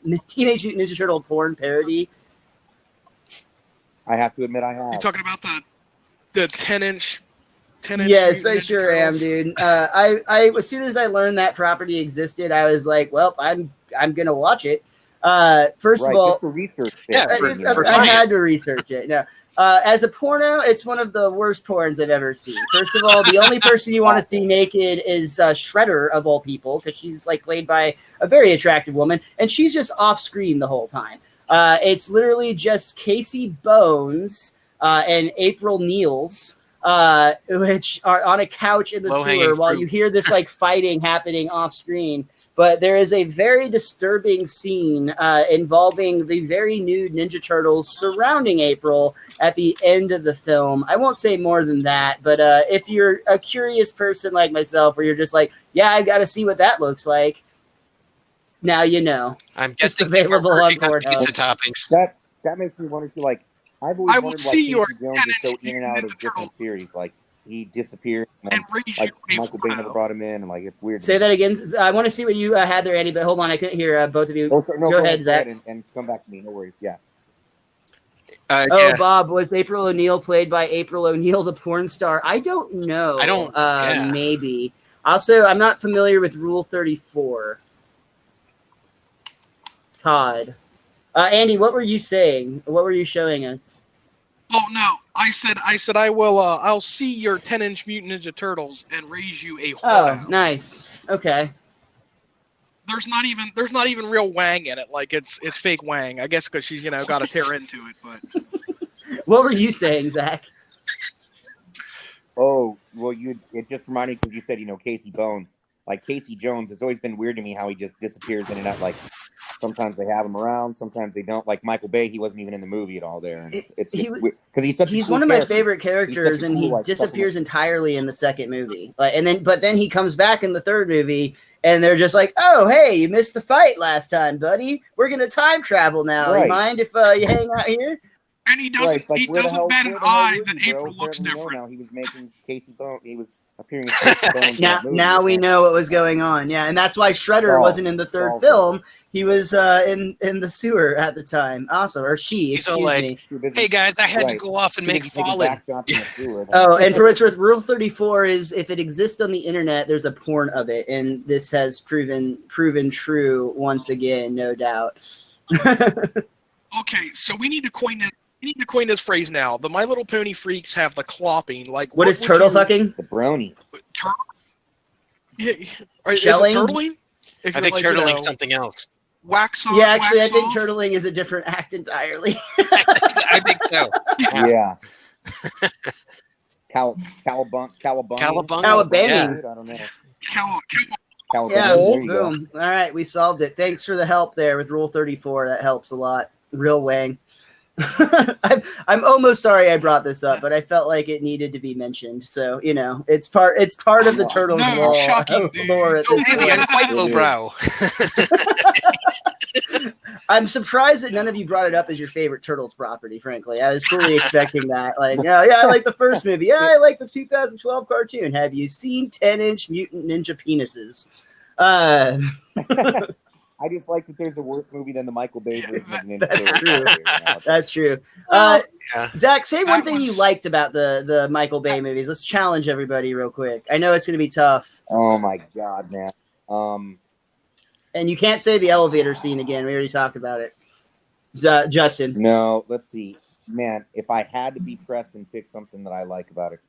Ninja Turtle porn parody? I have to admit I have. You're talking about the 10-inch. Yes, I Ninja sure am, Turtles? dude. I as soon as I learned that property existed, I was like, well, I'm gonna watch it. First Right, of all, just for research. Yeah, there, for- you know. for I science. had to research it. No. As a porno, it's one of the worst porns I've ever seen. First of all, the only person you want to see naked is Shredder, of all people, because she's like played by a very attractive woman, and she's just off screen the whole time. It's literally just Casey Bones and April Neals, which are on a couch in the Low-hanging sewer while fruit. you hear this like fighting happening off screen. But there is a very disturbing scene involving the very nude Ninja Turtles surrounding April at the end of the film. I won't say more than that, but if you're a curious person like myself, where you're just like, yeah, I got to see what that looks like, now you know. I'm It's guessing they were available on working on Pornhub. pizza toppings. That makes me wonder. Like, I've always I will wondered why see your Casey Jones is so 10-inch in and out of Ninja Turtle. different series. Like, he disappeared, and And then, raise like you Michael Bay never brought him in, and like it's weird. Say that again. I want to see what you had there, Andy, but hold on. I couldn't hear both of you. Oh, sorry, no, Go ahead, Zach. and come back to me. No worries. Yeah. Oh, Yeah. Bob, was April O'Neil played by April O'Neil, the porn star? I don't know. I don't- yeah. Maybe. Also, I'm not familiar with Rule 34. Todd. Andy, what were you saying? What were you showing us? Oh no! I said I will. I'll see your 10-inch Mutant Ninja Turtles and raise you a horn. Oh, nice. Okay. There's not even real Wang in it. Like it's fake Wang. I guess because she's got to tear into it. But What were you saying, Zach? Oh, well, it just reminded me because you said, Casey Bones. Like Casey Jones, it's always been weird to me how he just disappears in and out. Like sometimes they have him around, sometimes they don't. Like Michael Bay, he wasn't even in the movie at all there. And it's just because he's such a cool one of my character. favorite characters, and he disappears entirely in the second movie. But then he comes back in the third movie, and they're just like, "Oh, hey, you missed the fight last time, buddy. We're gonna time travel now. Right. You mind if you hang out here?" and he doesn't Right, like, he where the doesn't hell- bat where an the hell eye was that he, bro? April looks Apparently, different. now he was making Casey Bones. He was appearing as Casey Bones. Now we know what was going on. Yeah, and that's why Shredder wasn't in the third film. He was in the sewer at the time. Awesome, or she. He's all Excuse like, me. hey guys, I had to Right. go off and He make was taking Fallen. back shots in the sewer. Oh, and for what's worth, Rule 34 is if it exists on the internet, there's a porn of it, and this has proven true once again, no doubt. Okay, so we need to coin this. We need to coin this phrase now. The My Little Pony freaks have the clopping. Like what is would turtle you- fucking? The brony. Turtle? Yeah, is it Shelling? turtling? If I you're think like, turtling's something else. Wax on. Yeah, actually, I wax think off? turtling is a different act entirely. I think so. Yeah. Cowabunga. Cowabunga? Cowabanging. I don't know. Cow- Yeah, Cowabunga. There you go. boom. All right, we solved it. Thanks for the help there with Rule 34. That helps a lot. Real Wang. I'm almost sorry I brought this up, but I felt like it needed to be mentioned. So it's part of the turtle No, lore. shocking, dude. Lore at this Really, I'm point. quite lowbrow. I'm surprised that none of you brought it up as your favorite Turtles property. Frankly, I was fully expecting that. Like, yeah, I like the first movie. Yeah, I like the 2012 cartoon. Have you seen 10-inch Mutant Ninja penises? I just like that there's a worse movie than the Michael Bay version of Ninja That's Turtles. true. That's true. Well, yeah. Zach, say one That thing you was- liked about the Michael Bay movies. Let's challenge everybody real quick. I know it's going to be tough. Oh my god, man. And you can't say the elevator scene again. We already talked about it. Justin. No, let's see. Man, if I had to be pressed and pick something that I like about it,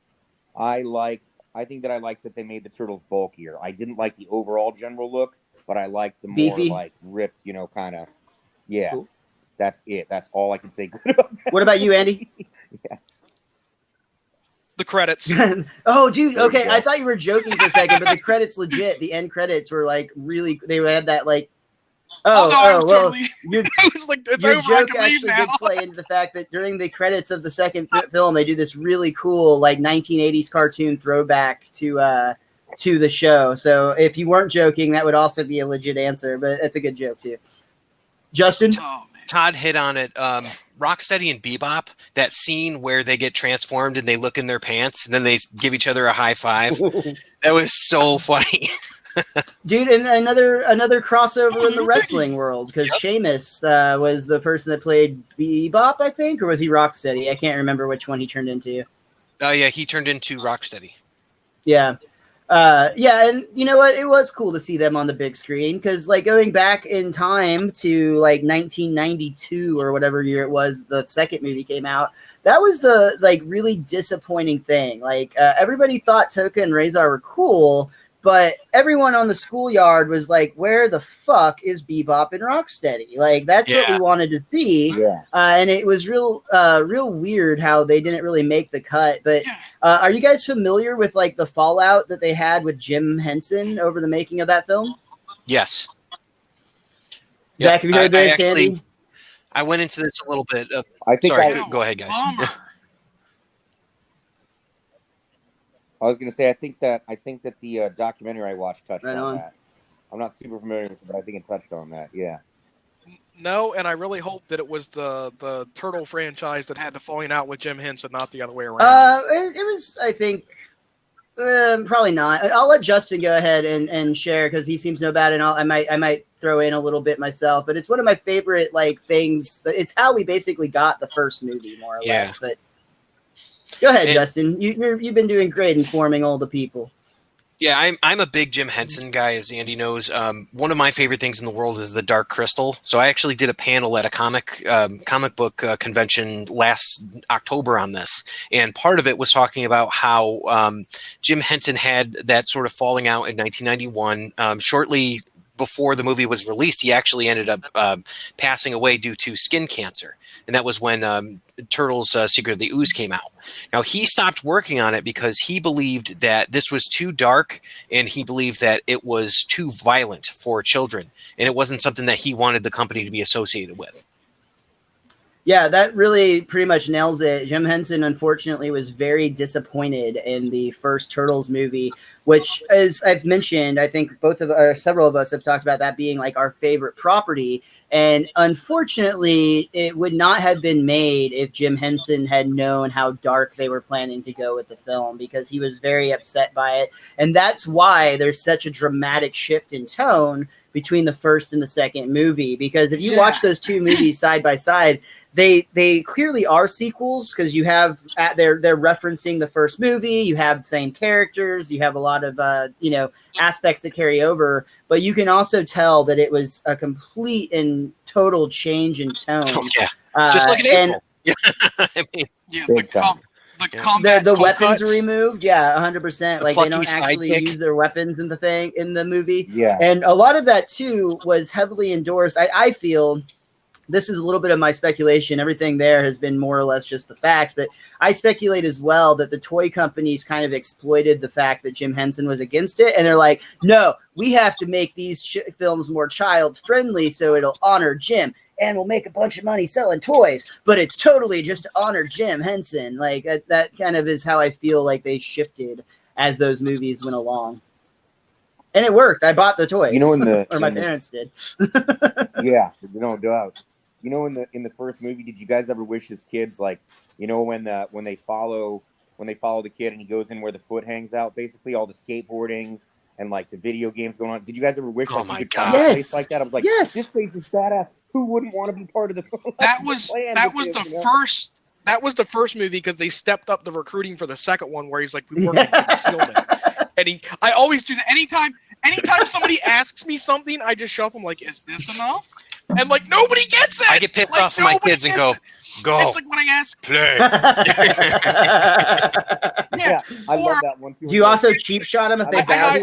I think that I like that they made the turtles bulkier. I didn't like the overall general look, but I like the more Beefy? like ripped, kind of. Yeah, Cool. that's it. That's all I can say good about that. What about you, Andy? The credits. Oh, dude. There you Okay, go. I thought you were joking for a second, but the credits legit. The end credits were like really. They had that like. No, I was Well, totally. your I was like, it's your over. I joke can leave actually now. did play into the fact that during the credits of the second film, they do this really cool like 1980s cartoon throwback to the show. So if you weren't joking, that would also be a legit answer. But it's a good joke too. Justin. Oh man. Todd hit on it. Rocksteady and Bebop, that scene where they get transformed and they look in their pants and then they give each other a high five. That was so funny. Dude, and another crossover in the wrestling world because Sheamus was the person that played Bebop, I think, or was he Rocksteady? I can't remember which one he turned into. Oh yeah, he turned into Rocksteady. Yeah. And you know what? It was cool to see them on the big screen because, like, going back in time to like 1992 or whatever year it was, the second movie came out. That was the like really disappointing thing. Like, everybody thought Toka and Razor were cool, but everyone on the schoolyard was like, "Where the fuck is Bebop and Rocksteady?" Like, that's what we wanted to see. Yeah. And it was real weird how they didn't really make the cut. But are you guys familiar with like the fallout that they had with Jim Henson over the making of that film? Yes. Zach, have you heard this, Andy? I went into this a little bit. I think Sorry, go ahead, guys. Bummer. I was going to say I think that the documentary I watched touched Right on on. that. I'm not super familiar with it, but I think it touched on that. Yeah. No, and I really hope that it was the Turtle franchise that had the falling out with Jim Henson, not the other way around. It was, I think, probably not. I'll let Justin go ahead and share because he seems to know about it. And I might throw in a little bit myself, but it's one of my favorite like things. It's how we basically got the first movie, more or less. But go ahead, Justin. You've been doing great informing all the people. Yeah, I'm a big Jim Henson guy, as Andy knows. One of my favorite things in the world is the Dark Crystal. So I actually did a panel at a comic book convention last October on this, and part of it was talking about how Jim Henson had that sort of falling out in 1991, shortly before the movie was released. He actually ended up passing away due to skin cancer, and that was when Turtles: Secret of the Ooze came out. Now, he stopped working on it because he believed that this was too dark, and he believed that it was too violent for children, and it wasn't something that he wanted the company to be associated with. Yeah, that really pretty much nails it. Jim Henson, unfortunately, was very disappointed in the first Turtles movie, which, as I've mentioned, I think several of us have talked about that being like our favorite property. And unfortunately, it would not have been made if Jim Henson had known how dark they were planning to go with the film, because he was very upset by it. And that's why there's such a dramatic shift in tone between the first and the second movie. Because if you watch those two movies side by side, they clearly are sequels, because you have they're referencing the first movie. You have the same characters. You have a lot of aspects that carry over, but you can also tell that it was a complete and total change in tone. Oh, yeah, just like in April. I mean, the weapons are removed. Yeah, 100%. Like, they don't actually sidekick. use their weapons in the movie. Yeah, and a lot of that too was heavily endorsed. I feel. This is a little bit of my speculation. Everything there has been more or less just the facts, but I speculate as well that the toy companies kind of exploited the fact that Jim Henson was against it. And they're like, no, we have to make these films more child friendly so it'll honor Jim, and we'll make a bunch of money selling toys, but it's totally just to honor Jim Henson. Like that kind of is how I feel like they shifted as those movies went along. And it worked. I bought the toys, or my parents did. Yeah, no doubt. In the first movie, did you guys ever wish as kids, like, when they follow the kid and he goes in where the foot hangs out, basically all the skateboarding and like the video games going on? Did you guys ever wish Oh that my you could God. find a place like that? I was like, Yes. This place is badass. Who wouldn't want to be part of the That was the first movie, because they stepped up the recruiting for the second one, where he's like, we work with concealment. And I always do that. Anytime somebody asks me something, I just show up. I'm like, is this enough? And like, nobody gets it. I get pissed off of my kids and go, It's like when I ask, play. Yeah, I love that one. Do you also cheap shot them if they bow to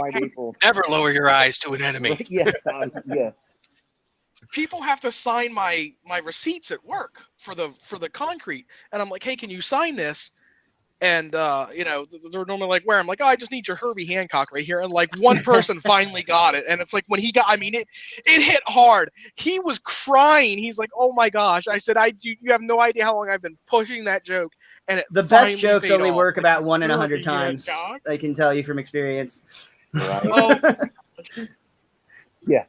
you? Never lower your eyes to an enemy. Yes, yes. people have to sign my receipts at work for the concrete, and I'm like, hey, can you sign this? And they're normally like, where? I'm like, oh, I just need your Herbie Hancock right here. And like one person finally got it, and it's like when he got, I mean, it hit hard. He was crying. He's like, oh my gosh. I said, you have no idea how long I've been pushing that joke, and the best jokes only work about 1 in 100 times. I can tell you from experience. Right. Yeah,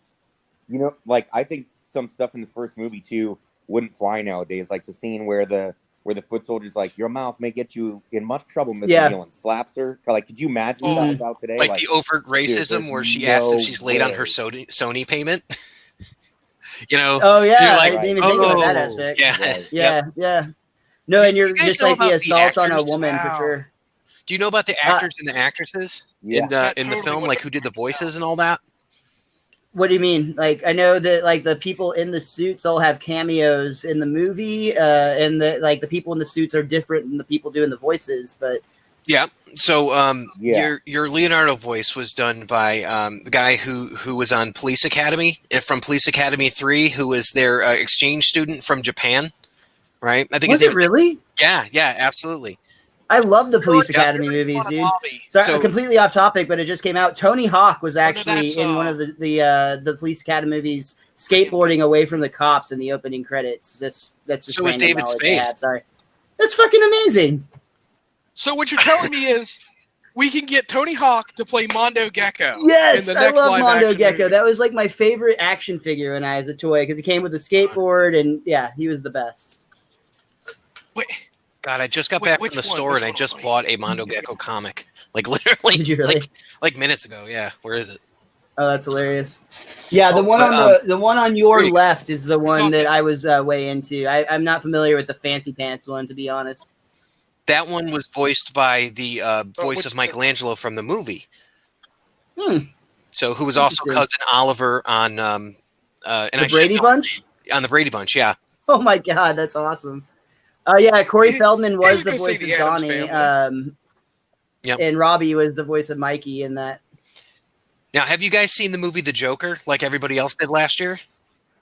like I think some stuff in the first movie too wouldn't fly nowadays. Like the scene where the foot soldier's like, your mouth may get you in much trouble, Miss Neal, and slaps her. Like, could you imagine that about today? Like the overt racism where she asks if she's late on her Sony payment. Oh yeah, like, I didn't even think about that aspect. Yeah, Right. Yeah. No, and you're just like the assault on a actors? woman for sure. Do you know about the actors and the actresses in the totally film, like who did the voices and all that? What do you mean? Like, I know that like the people in the suits all have cameos in the movie, and the people in the suits are different than the people doing the voices. But yeah, so your Leonardo voice was done by the guy who was on Police Academy from Police Academy 3, who was their exchange student from Japan, right? I think was it really? Yeah, absolutely. I love the Police Academy movies, dude. So completely off topic, but it just came out. Tony Hawk was actually in one of the Police Academy movies, skateboarding away from the cops in the opening credits. That's just so was David Spade. Sorry, that's fucking amazing. So what you're telling me is we can get Tony Hawk to play Mondo Gecko. Yes, in the next I love Mondo Gecko. movie. That was like my favorite action figure when I was a toy, because he came with a skateboard, and yeah, he was the best. Wait. God, I just got back from the store and I just bought a Mondo Gecko comic. Like literally, Did you really? like minutes ago. Yeah, where is it? Oh, that's hilarious. Yeah, the one on the one on your left is the one that I was way into. I'm not familiar with the Fancy Pants one, to be honest. That one was voiced by the voice what's of his- Michelangelo from the movie. Hmm. So who was also Interesting. cousin Oliver on and The Brady Bunch? on the Brady Bunch, yeah. Oh my god, that's awesome. Yeah, Corey Feldman was was the gonna say voice of the Addams Donnie. Family. Yep. And Robbie was the voice of Mikey in that. Now, have you guys seen the movie The Joker like everybody else did last year?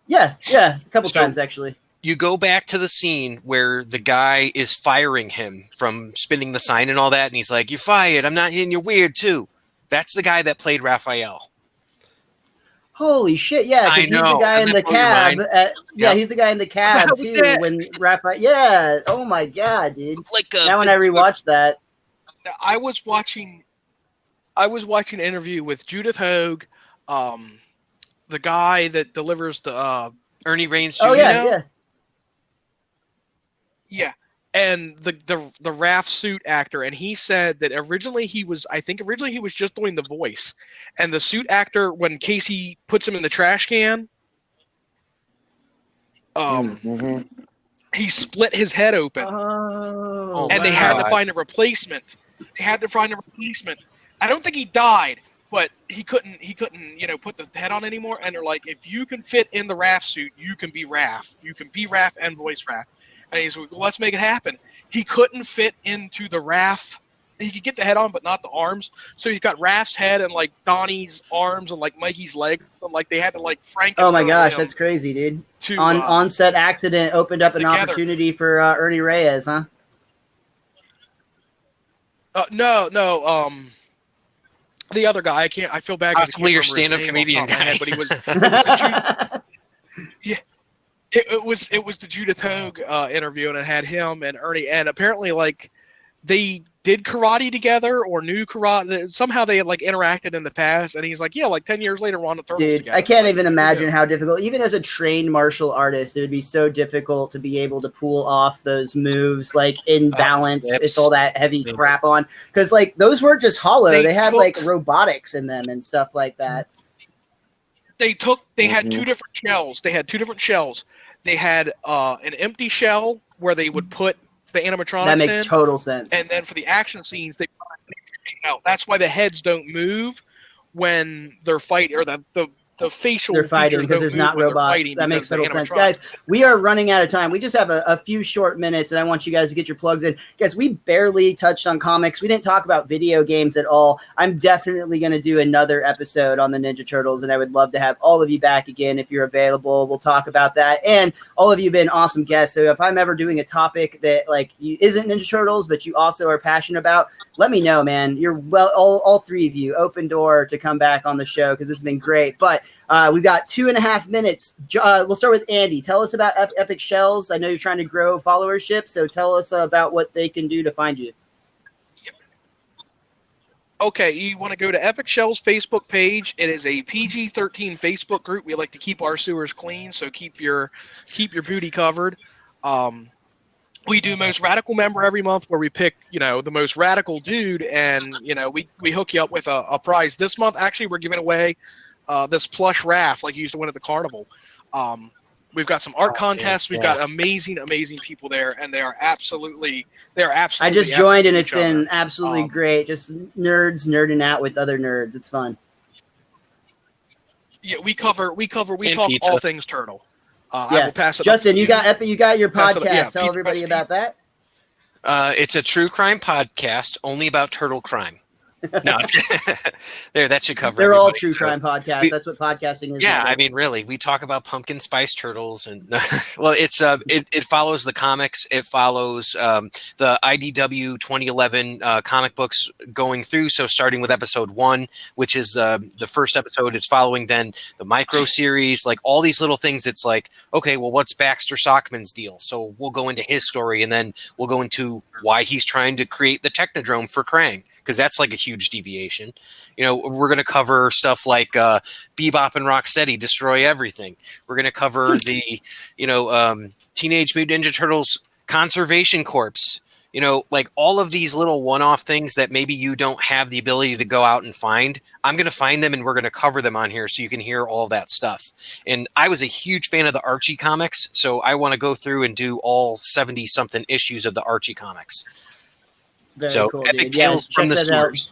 Yeah, a couple So- times actually. You go back to the scene where the guy is firing him from spinning the sign and all that, and he's like, "You're fired. I'm not hitting. You're weird too." That's the guy that played Raphael. Holy shit! Yeah, I because he's the know. guy in Doesn't the that blow your cab. mind? Yeah, Yep. he's the guy in the cab What the hell was too. that? When Raphael, yeah. Oh my god, dude. Like Now when I rewatched that, I was watching an interview with Judith Hogue, the guy that delivers the Ernie Raines Jr. oh yeah, know? yeah. yeah, and the Raph suit actor, and he said that originally he was just doing the voice, and the suit actor, when Casey puts him in the trash can, he split his head open. Oh, And they wow. had to find a replacement. I don't think he died, but he couldn't, put the head on anymore. And they're like, if you can fit in the Raph suit, you can be Raph. You can be Raph and voice Raph. And he's like, well, let's make it happen. He couldn't fit into the Raph. He could get the head on, but not the arms. So he's got Raph's head and like Donnie's arms and like Mikey's legs. And like they had to like Frank. Oh my gosh, that's crazy, dude. To, On set accident opened up an together. opportunity for Ernie Reyes, huh? No. The other guy, I feel bad. 'cause I Possibly can't your remember his stand-up name off the top of my comedian head, guy. but it was the Judith Hogue interview, and it had him and Ernie, and apparently like they did karate together or knew karate. Somehow they had like interacted in the past, and he's like, yeah, like 10 years later we're on the Turtles Dude, together. I can't Like, even what do we imagine do? how difficult, even as a trained martial artist, it would be so difficult to be able to pull off those moves, like in balance, flips. with all that heavy Yeah. crap on. Because, like, those weren't just hollow, They they had, took- like, robotics in them and stuff like that. They had two different shells. They had an empty shell where they would put the animatronics That makes in, total sense. and then for the action scenes, they put an empty shell. That's why the heads don't move when they're fighting, or the facial They're fighting features because don't there's move not when they're robots. fighting That makes because total the sense. animatronics- Guys, we are running out of time. We just have a few short minutes, and I want you guys to get your plugs in. Guys, we barely touched on comics. We didn't talk about video games at all. I'm definitely going to do another episode on the Ninja Turtles, and I would love to have all of you back again if you're available. We'll talk about that. And all of you have been awesome guests. So if I'm ever doing a topic that like isn't Ninja Turtles, but you also are passionate about, let me know, man. You're all three of you, open door to come back on the show because this has been great. But we've got 2.5 minutes. We'll start with Andy. Tell us about Epic Shells. I know you're trying to grow followership, so tell us about what they can do to find you. Okay, you want to go to Epic Shell's Facebook page. It is a PG-13 Facebook group. We like to keep our sewers clean, so keep your booty covered. We do Most Radical Member every month, where we pick, the most radical dude, and we hook you up with a prize. This month, actually, we're giving away this plush raft like you used to win at the carnival. We've got some art contests. We've got amazing people there, and they are absolutely. I just joined, and it's each other. been absolutely great. Just nerds nerding out with other nerds. It's fun. Yeah, we talk pizza. all things turtle. I will pass it. Justin, up to you got your Pass it up. podcast. Yeah, Tell Pete- everybody Pete- about that. It's a true crime podcast only about turtle crime. No, that should cover. They're all everybody. true So- crime podcasts. the- That's what podcasting is. Yeah, now. I mean, really, we talk about pumpkin spice turtles, and well, it's it follows the comics. It follows the IDW 2011 comic books going through. So starting with episode 1, which is the first episode, it's following then the micro series, like all these little things. It's like, okay, well, what's Baxter Sockman's deal? So we'll go into his story, and then we'll go into why he's trying to create the Technodrome for Krang, because that's like a huge deviation. We're going to cover stuff like Bebop and Rocksteady destroy everything. We're going to cover the Teenage Mutant Ninja Turtles Conservation Corps. Like all of these little one-off things that maybe you don't have the ability to go out and find. I'm going to find them, and we're going to cover them on here so you can hear all of that stuff. And I was a huge fan of the Archie comics, so I want to go through and do all 70-something issues of the Archie comics. Very So cool, Epic dude. Yeah, Tales from check the that out. Sewers.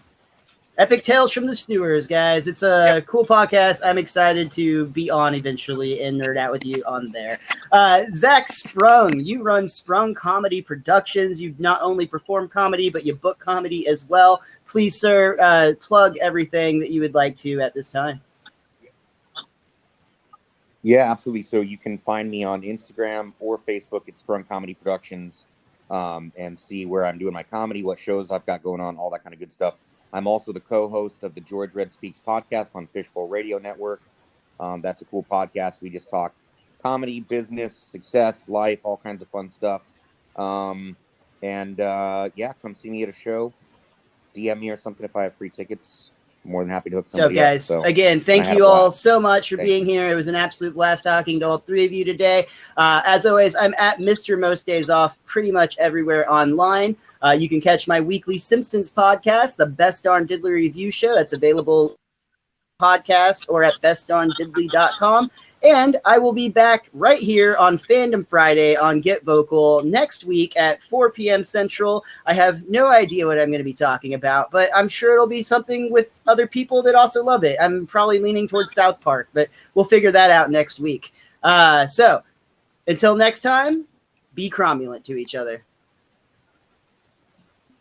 Epic Tales from the Sewers, guys. It's a cool podcast. I'm excited to be on eventually and nerd out with you on there. Zak Sprung, you run Sprung Comedy Productions. You not only perform comedy, but you book comedy as well. Please, sir, plug everything that you would like to at this time. Yeah, absolutely. So you can find me on Instagram or Facebook at Sprung Comedy Productions, and see where I'm doing my comedy, what shows I've got going on, all that kind of good stuff. I'm also the co-host of the George Red Speaks podcast on Fishbowl Radio Network. That's a cool podcast. We just talk comedy, business, success, life, all kinds of fun stuff. Come see me at a show. DM me or something if I have free tickets. More than happy to hook somebody up. Guys, So, again, thank you all so much for being here. It was an absolute blast talking to all three of you today. As always, I'm at Mr. Most Days Off pretty much everywhere online. You can catch my weekly Simpsons podcast, the Best Darn Diddly Review Show. That's available podcast or at bestdarndiddly.com. And I will be back right here on Fandom Friday on Get Vocal next week at 4 p.m. Central. I have no idea what I'm going to be talking about, but I'm sure it'll be something with other people that also love it. I'm probably leaning towards South Park, but we'll figure that out next week. So until next time, be cromulent to each other.